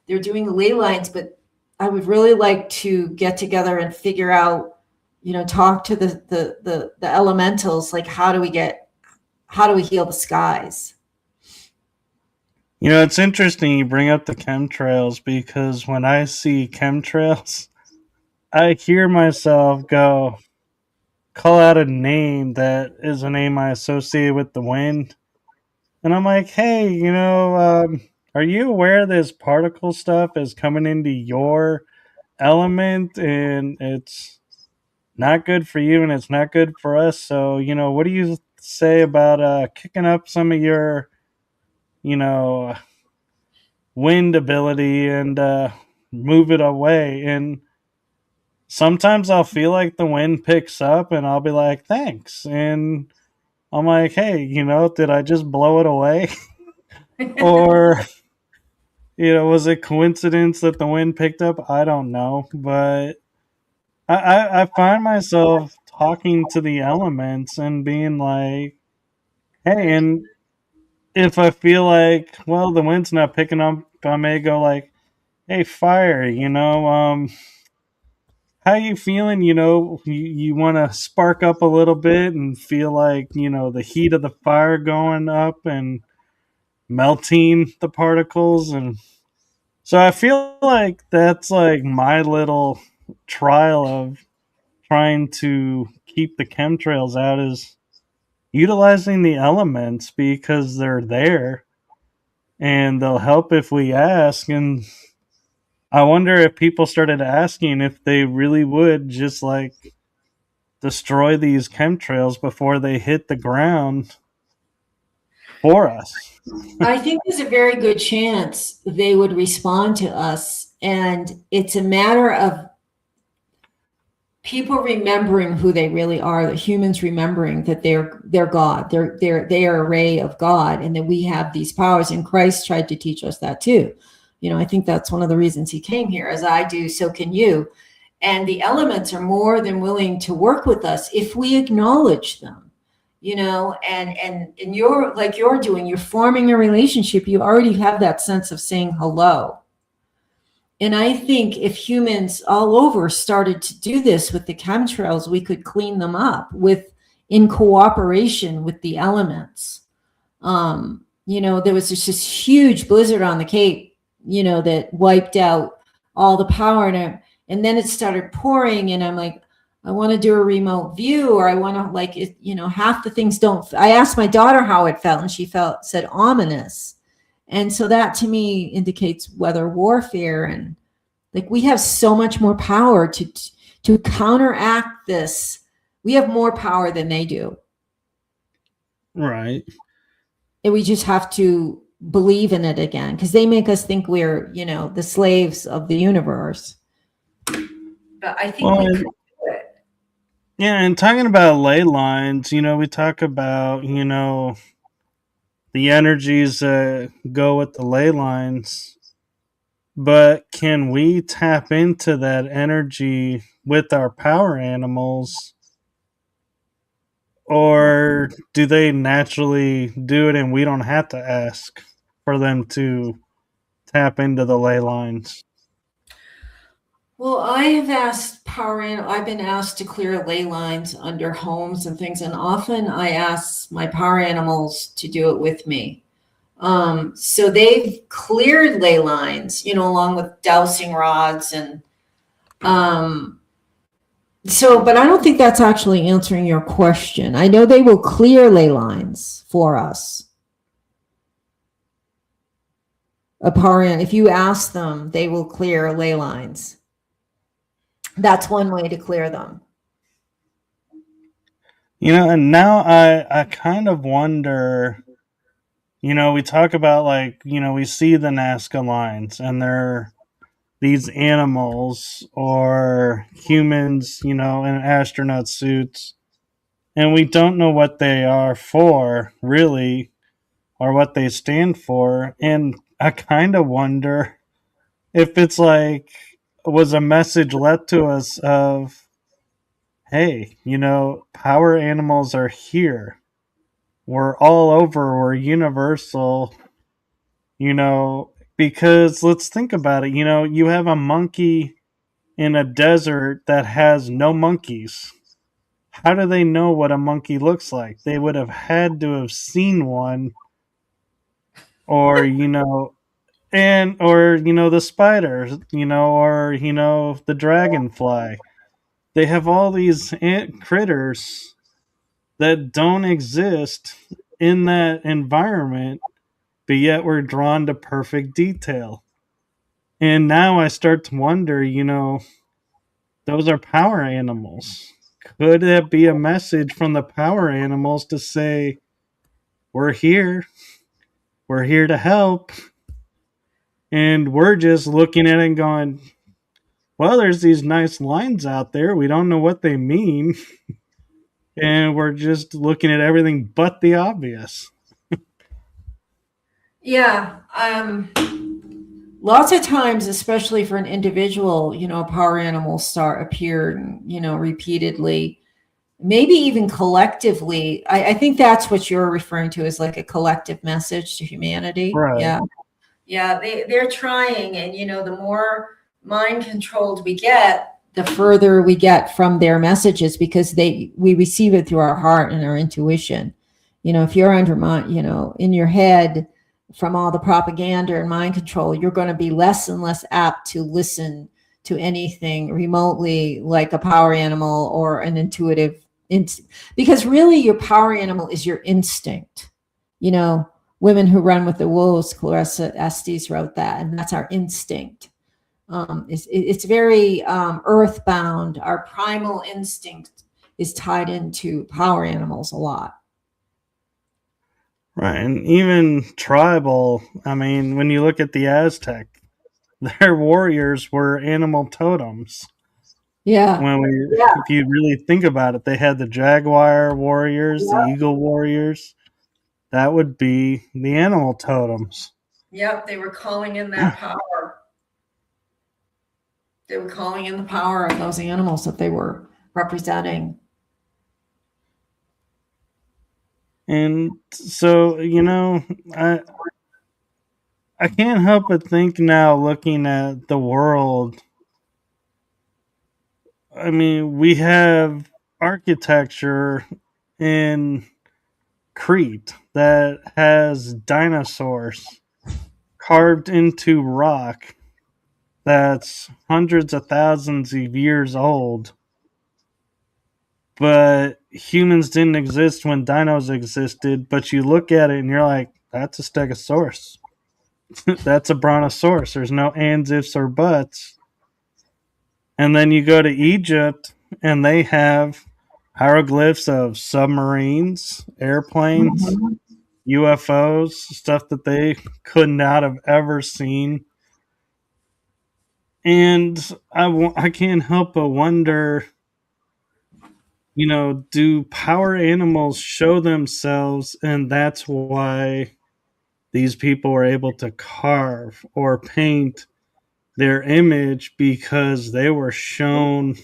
they're doing ley lines, but I would really like to get together and figure out talk to the elementals, like how do we heal the skies? It's interesting you bring up the chemtrails because when I see chemtrails, I hear myself go, call out a name that is a name I associate with the wind. And I'm like, hey, are you aware this particle stuff is coming into your element and it's not good for you and it's not good for us? So, what do you say about kicking up some of your, you know, wind ability and move it away? And sometimes I'll feel like the wind picks up and I'll be like, thanks. And I'm like, hey, did I just blow it away? Or, was it coincidence that the wind picked up? I don't know. But I find myself talking to the elements and being like, hey, and if I feel like, well, the wind's not picking up, I may go like, hey, fire, how you feeling? You want to spark up a little bit and feel like, the heat of the fire going up and melting the particles. And so I feel like that's like my little trial of trying to keep the chemtrails out is utilizing the elements because they're there and they'll help if we ask. And I wonder if people started asking if they really would just like destroy these chemtrails before they hit the ground for us. I think there's a very good chance they would respond to us, and it's a matter of people remembering who they really are, the humans remembering that they're God, they are a ray of God, and that we have these powers. And Christ tried to teach us that too. I think that's one of the reasons he came here. As I do, so can you. And the elements are more than willing to work with us if we acknowledge them. And you're like you're doing, you're forming a relationship. You already have that sense of saying hello. And I think if humans all over started to do this with the chemtrails, we could clean them up in cooperation with the elements. There was just this huge blizzard on the Cape, that wiped out all the power, and then it started pouring, and I'm like, I want to do a remote view, or I want to like it, half the things don't. I asked my daughter how it felt, and she said ominous. And so that to me indicates weather warfare. And like we have so much more power to counteract this. We have more power than they do. Right. And we just have to believe in it again, because they make us think we're, the slaves of the universe. But I think we could do it. Yeah, and talking about ley lines, we talk about, the energies that go with the ley lines, but can we tap into that energy with our power animals, or do they naturally do it and we don't have to ask for them to tap into the ley lines? Well, I've been asked to clear ley lines under homes and things, and often I ask my power animals to do it with me. So they've cleared ley lines, along with dowsing rods and but I don't think that's actually answering your question. I know they will clear ley lines for us. If you ask them, they will clear ley lines. That's one way to clear them. And now I kind of wonder, we talk about like, we see the Nazca lines and they're these animals or humans, in astronaut suits, and we don't know what they are for, really, or what they stand for. And I kind of wonder if it's like, was a message led to us of, hey, power animals are here. We're all over. We're universal. Because let's think about it. You have a monkey in a desert that has no monkeys. How do they know what a monkey looks like? They would have had to have seen one, or the spiders, or the dragonfly. They have all these ant critters that don't exist in that environment, but yet we're drawn to perfect detail. And now I start to wonder, those are power animals. Could it be a message from the power animals to say, we're here, we're here to help, and we're just looking at it and going, well, there's these nice lines out there. We don't know what they mean. And we're just looking at everything but the obvious. Yeah. Lots of times, especially for an individual, power animals start appearing, repeatedly, maybe even collectively. I think that's what you're referring to as like a collective message to humanity. Right. Yeah, they're trying, and the more mind controlled we get, the further we get from their messages, because we receive it through our heart and our intuition. If you're under in your head from all the propaganda and mind control, you're going to be less and less apt to listen to anything remotely like a power animal or an intuitive, because really your power animal is your instinct. Women Who Run with the Wolves, Clarissa Estes wrote that, and that's our instinct. It's very earthbound. Our primal instinct is tied into power animals a lot. Right. And even tribal, when you look at the Aztec, their warriors were animal totems. Yeah. If you really think about it, they had the jaguar warriors, the eagle warriors. That would be the animal totems. Yep, they were calling in that power. They were calling in the power of those animals that they were representing. And so, I can't help but think now, looking at the world. We have architecture in Crete that has dinosaurs carved into rock that's hundreds of thousands of years old. But humans didn't exist when dinos existed, but you look at it and you're like, that's a stegosaurus. That's a brontosaurus. There's no ands, ifs, or buts. And then you go to Egypt and they have hieroglyphs of submarines, airplanes, UFOs, stuff that they could not have ever seen. And I can't help but wonder, do power animals show themselves, and that's why these people were able to carve or paint their image, because they were shown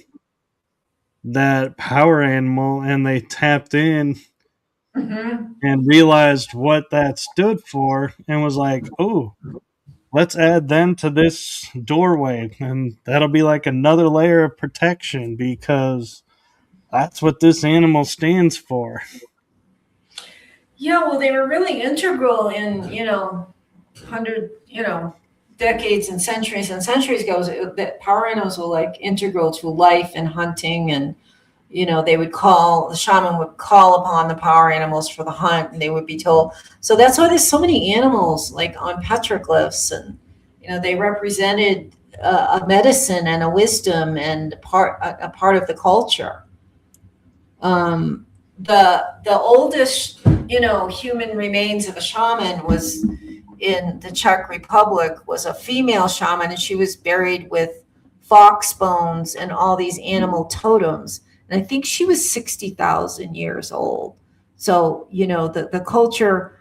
that power animal and they tapped in and realized what that stood for and was like, oh, let's add them to this doorway, and that'll be like another layer of protection because that's what this animal stands for. Yeah, well, they were really integral in, decades and centuries ago. That power animals were like integral to life and hunting, and the shaman would call upon the power animals for the hunt, and they would be told. So that's why there's so many animals like on petroglyphs, and they represented a medicine and a wisdom and a part of the culture. The oldest human remains of a shaman was in the Czech Republic, was a female shaman, and she was buried with fox bones and all these animal totems. And I think she was 60,000 years old. So, the culture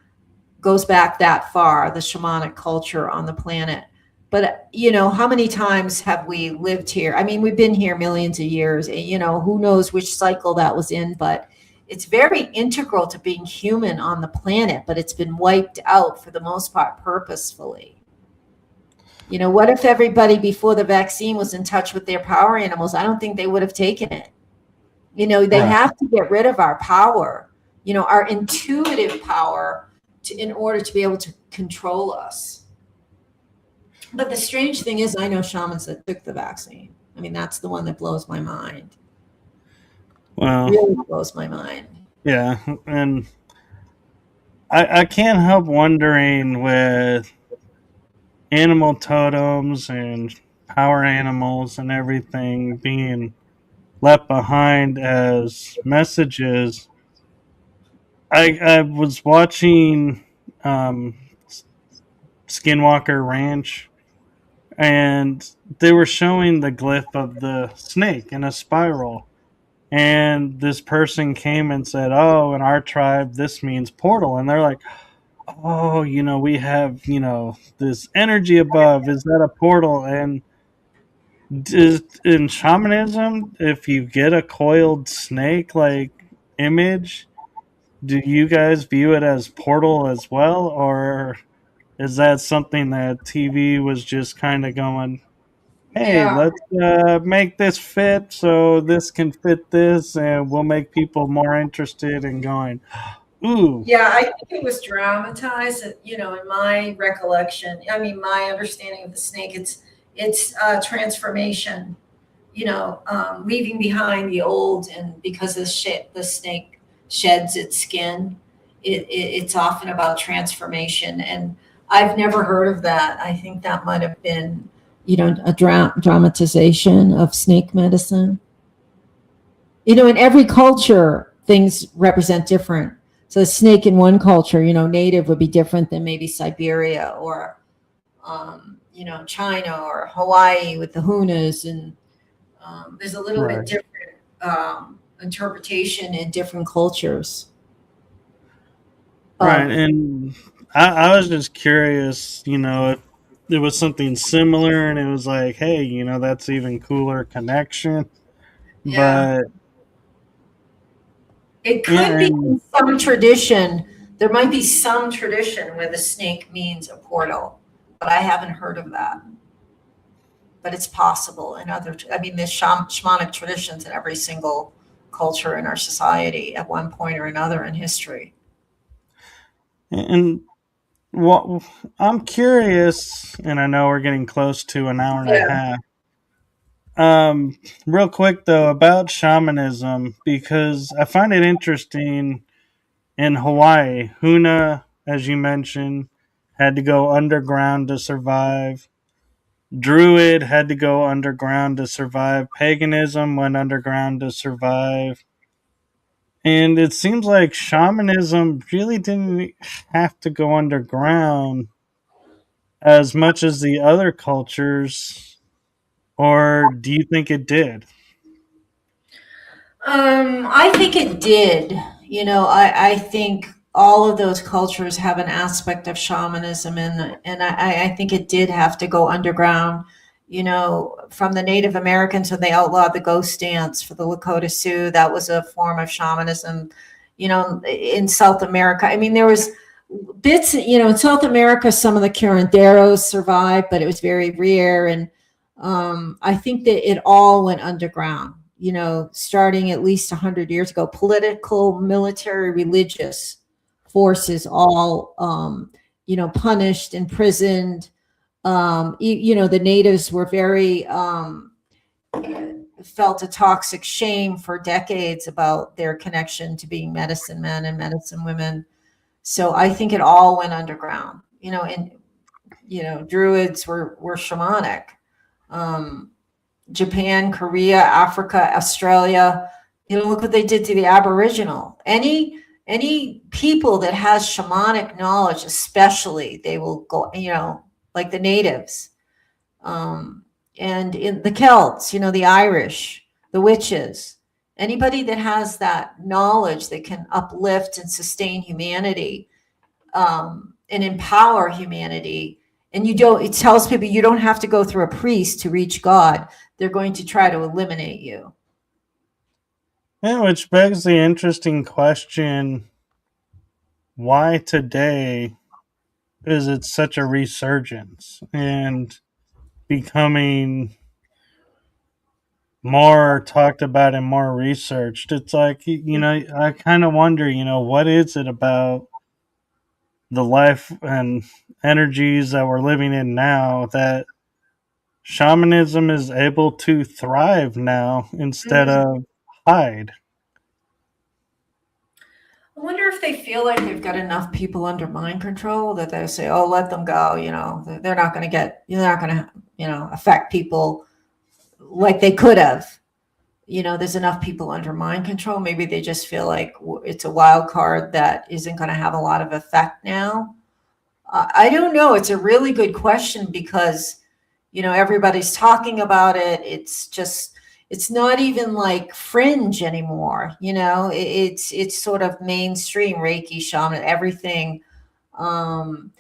goes back that far, the shamanic culture on the planet. But, how many times have we lived here? We've been here millions of years. Who knows which cycle that was in, but it's very integral to being human on the planet, but it's been wiped out for the most part purposefully. What if everybody before the vaccine was in touch with their power animals? I don't think they would have taken it. They Right. have to get rid of our power, our intuitive power in order to be able to control us. But the strange thing is, I know shamans that took the vaccine. I mean, that's the one that blows my mind. Well, Really blows my mind. yeah, and I can't help wondering with animal totems and power animals and everything being left behind as messages. I was watching um, Skinwalker Ranch, and they were showing the glyph of the snake in a spiral. And this person came and said, "Oh, in our tribe, this means portal." And they're like, "Oh, we have, this energy above. Is that a portal?" And in shamanism, if you get a coiled snake like image, do you guys view it as portal as well, or is that something that TV was just kind of going, "Hey, Yeah. let's make this fit so this can fit this, and we'll make people more interested in going, ooh, Yeah, I think it was dramatized, in my recollection. I mean, my understanding of the snake, it's transformation, leaving behind the old, and because the snake sheds its skin, it's often about transformation. And I've never heard of that. I think that might have been, a dramatization of snake medicine. In every culture, things represent different. So a snake in one culture, native would be different than maybe Siberia or, China or Hawaii with the Hunas. And there's a little bit right, different interpretation in different cultures right." of, And I was just curious, if it was something similar and it was like, hey, that's even cooler connection. yeah. But It yeah, could be and in some tradition. There might be some tradition where the snake means a portal, but I haven't heard of that. But it's possible in other, I mean, there's shamanic traditions in every single culture in our society at one point or another in history. and what I'm curious, and I know we're getting close to an hour and a Yeah. half. Real quick though about shamanism, because I find it interesting. In Hawaii, Huna, as you mentioned, had to go underground to survive. Druid had to go underground to survive. Paganism went underground to survive. And it seems like shamanism really didn't have to go underground as much as the other cultures, or do you think it did? I think it did. I think all of those cultures have an aspect of shamanism, and I think it did have to go underground. From the Native Americans when they outlawed the ghost dance for the Lakota Sioux, that was a form of shamanism. In South America, I mean, there was bits. In South America, some of the curanderos survived, but it was very rare. And I think that it all went underground, starting at least 100 years ago. Political, military, religious forces all, punished, imprisoned. The natives were very, felt a toxic shame for decades about their connection to being medicine men and medicine women. So I think it all went underground, and, druids were shamanic. Um, Japan, Korea, Africa, Australia. Look what they did to the Aboriginal. Any people that has shamanic knowledge, especially, they will go, like the natives, and in the Celts, the Irish, the witches. Anybody that has that knowledge that can uplift and sustain humanity, and empower humanity. And it tells people you don't have to go through a priest to reach God. They're going to try to eliminate you. Yeah, which begs the interesting question, why today is it such a resurgence? And becoming more talked about and more researched. It's like, I kind of wonder, what is it about the life and energies that we're living in now that shamanism is able to thrive now instead Mhm. of hide? I wonder if they feel like they've got enough people under mind control that they say, "Oh, let them go." They're not going to they're not going to, affect people like they could have. There's enough people under mind control. Maybe they just feel like it's a wild card that isn't going to have a lot of effect now. I don't know. It's a really good question because, everybody's talking about it. It's not even like fringe anymore. It's sort of mainstream Reiki, shaman, everything. Um,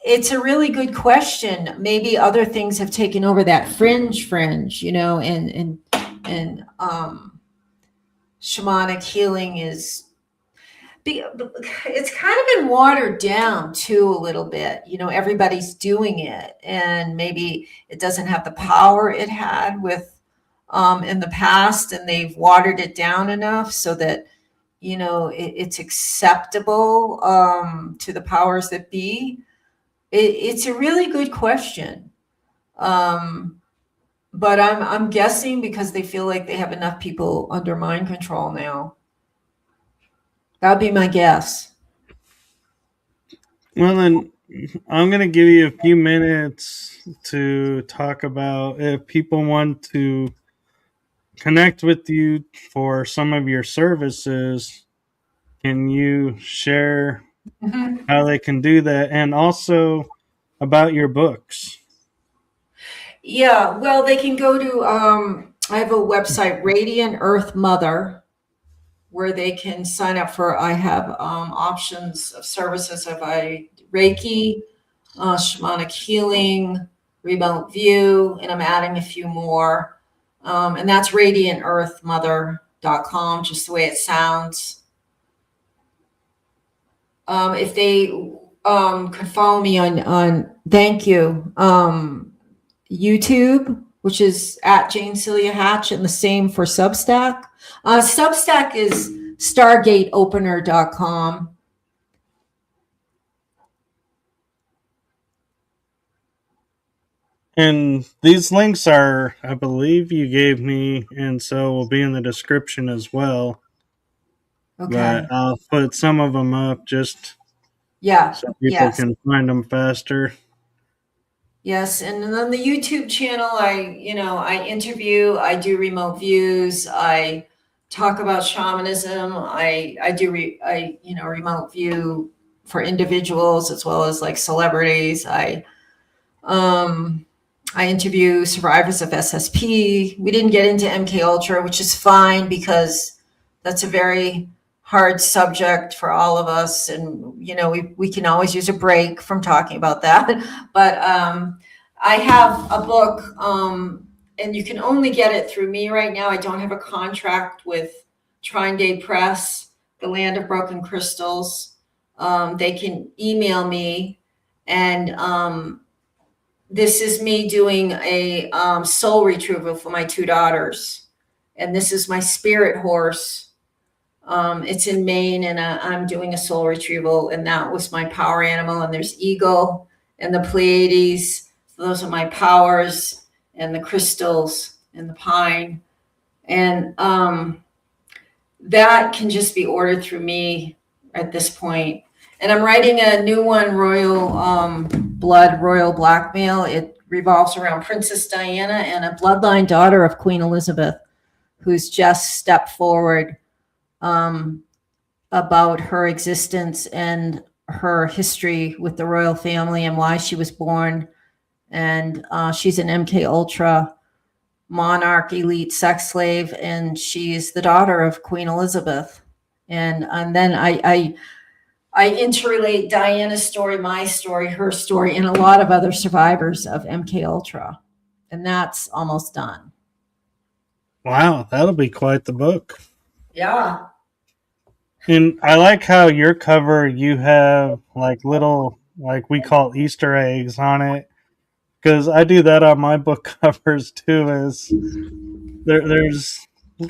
it's a really good question. Maybe other things have taken over that fringe, and shamanic healing it's kind of been watered down too a little bit. Everybody's doing it, and maybe it doesn't have the power it had with in the past, and they've watered it down enough so that it's acceptable to the powers that be. It's a really good question. Um, but I'm guessing because they feel like they have enough people under mind control now. That'd be my guess. Well, then I'm going to give you a few minutes to talk about if people want to connect with you for some of your services. Can you share Mhm. how they can do that, and also about your books? Yeah, well, they can go to, I have a website, Radiant Earth Mother, where they can sign up for, I have options of services of Reiki, shamanic healing, remote view, and I'm adding a few more. And that's radiantearthmother.com, just the way it sounds. If they could follow me on thank you, YouTube, which is at Jane Celia Hatch, and the same for Substack. Substack is stargateopener.com. And these links are, I believe, you gave me, and so will be in the description as well. But Okay. I'll put some of them up just Yeah. so people Yes. can find them faster. Yes. And then on the YouTube channel, I interview, I do remote views, I talk about shamanism. I do, remote view for individuals as well as like celebrities. Um, I interview survivors of SSP. We didn't get into MKUltra, which is fine because that's a very hard subject for all of us, and we can always use a break from talking about that. But I have a book, and you can only get it through me right now. I don't have a contract with Trine Day Press, the Land of Broken Crystals. They can email me, and this is me doing a soul retrieval for my two daughters. And this is my spirit horse. It's in Maine, and I'm doing a soul retrieval, and that was my power animal. And there's Eagle and the Pleiades. So those are my powers, and the crystals and the pine. And that can just be ordered through me at this point. And I'm writing a new one, Royal Blood, Royal Blackmail. It revolves around Princess Diana and a bloodline daughter of Queen Elizabeth, who's just stepped forward about her existence and her history with the royal family and why she was born. And she's an MKUltra monarch elite sex slave, and she's the daughter of Queen Elizabeth. And then I interrelate Diana's story, my story, her story, and a lot of other survivors of MKUltra. And that's almost done. Wow, that'll be quite the book. Yeah. And I like how your cover, you have like little, like we call Easter eggs on it, because I do that on my book covers too. Is there's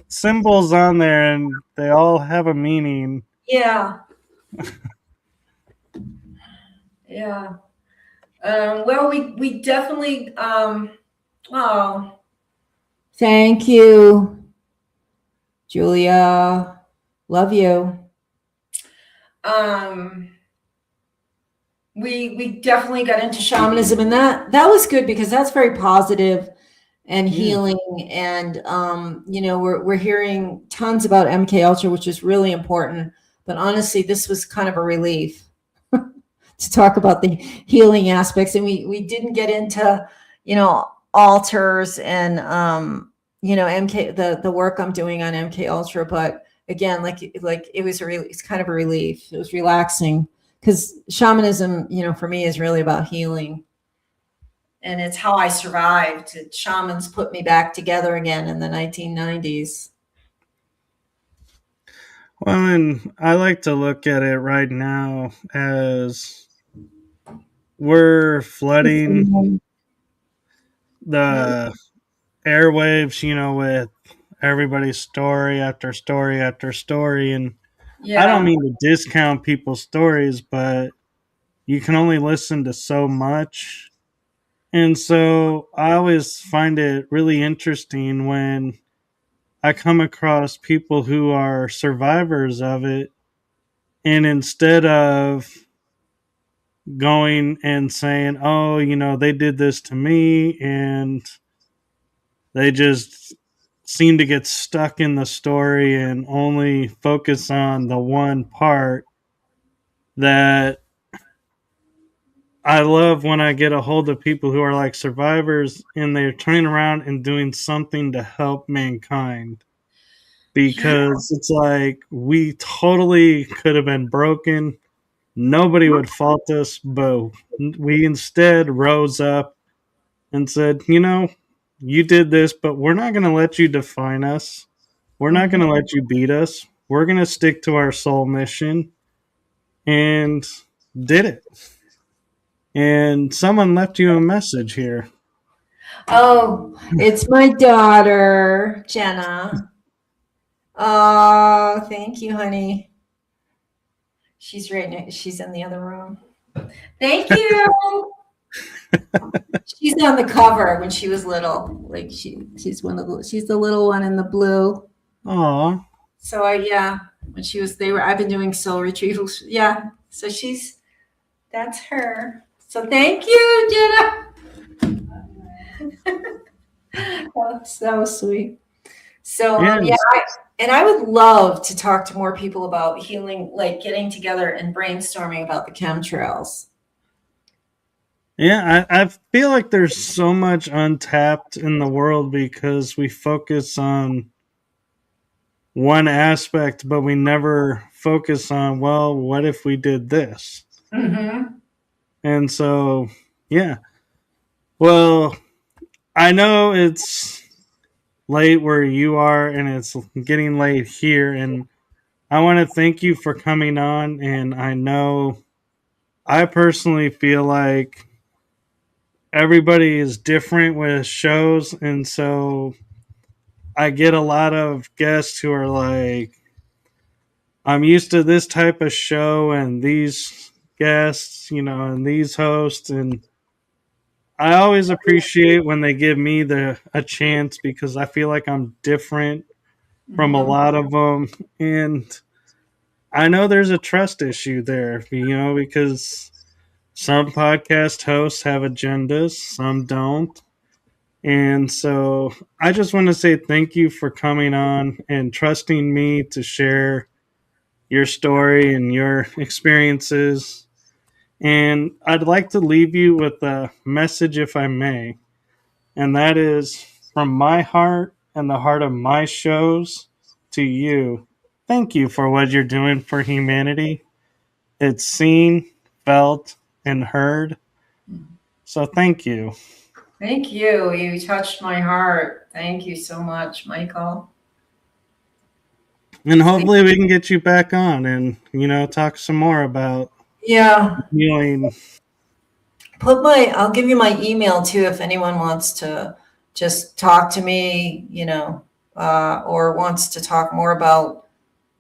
symbols on there and they all have a meaning. Yeah. Yeah. Well, we definitely, oh, thank you, Julia. Love you. Um, we definitely got into shamanism, and that was good because that's very positive and Yeah. healing. And we're hearing tons about MKUltra, which is really important. But honestly, this was kind of a relief to talk about the healing aspects. And we didn't get into, altars and the work I'm doing on MKUltra. But again, like it's kind of a relief. It was relaxing because shamanism, for me is really about healing. And it's how I survived. Shamans put me back together again in the 1990s. Well, and I like to look at it right now as we're flooding the airwaves, with everybody's story after story after story. And I don't Yeah. mean to discount people's stories, but you can only listen to so much. And so I always find it really interesting when I come across people who are survivors of it. And instead of going and saying, oh, they did this to me, and they just seem to get stuck in the story and only focus on the one part that I love when I get a hold of people who are like survivors and they're turning around and doing something to help mankind. Yeah. Because it's like we totally could have been broken. Nobody would fault us, but we instead rose up and said, you did this, but we're not going to let you define us. We're not going to Mhm. let you beat us. We're going to stick to our soul mission and did it. And someone left you a message here. Oh, it's my daughter, Jenna. Oh, thank you, honey. She's right now. She's in the other room. Thank you. She's on the cover when she was little. Like she's the little one in the blue. Aw. So yeah, when she was I've been doing soul retrievals. Yeah. So that's her. So thank you, Jenna. That was sweet. So Yes. and I would love to talk to more people about healing, like getting together and brainstorming about the chemtrails. Yeah, I feel like there's so much untapped in the world because we focus on one aspect, but we never focus on, well, what if we did this? Mm-hmm. And so, yeah. Well, I know it's late where you are and it's getting late here. And I want to thank you for coming on. And I know I personally feel like everybody is different with shows. And so I get a lot of guests who are like, I'm used to this type of show and these guests, and these hosts. And I always appreciate when they give me a chance because I feel like I'm different from a Mm-hmm. lot of them. And I know there's a trust issue there, because some podcast hosts have agendas, some don't. And so I just want to say thank you for coming on and trusting me to share your story and your experiences. And I'd like to leave you with a message, if I may. And that is from my heart and the heart of my shows to you. Thank you for what you're doing for humanity. It's seen, felt, and heard. So thank you. Thank you. You touched my heart. Thank you so much, Michael. And hopefully we can get you back on and, talk some more about Yeah. healing. I'll give you my email too if anyone wants to just talk to me, or wants to talk more about,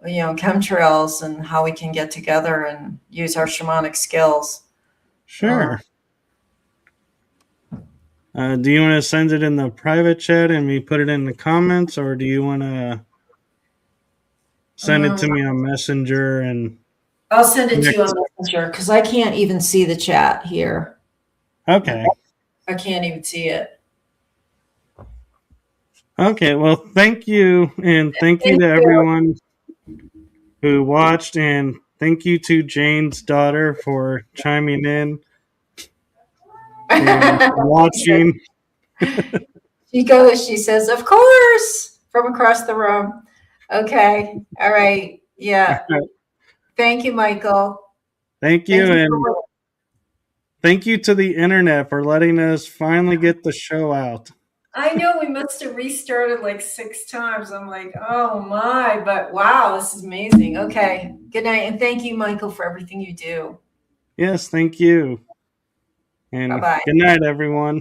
chemtrails and how we can get together and use our shamanic skills. Sure. Do you want to send it in the private chat and me put it in the comments, or do you want to send it to me on Messenger? And I'll send it to you on Messenger because I can't even see the chat here. Okay. I can't even see it. Okay, well, thank you, and thank you to everyone who watched, and thank you to Jane's daughter for chiming in and watching. She says, of course, from across the room. Okay. All right. Yeah. Thank you, Michael. Thank you, and thank you to the internet for letting us finally get the show out. I know we must have restarted like 6 times. I'm like, oh my, but wow, this is amazing. Okay. Good night. And thank you, Michael, for everything you do. Yes, thank you. And Bye-bye. good night, everyone.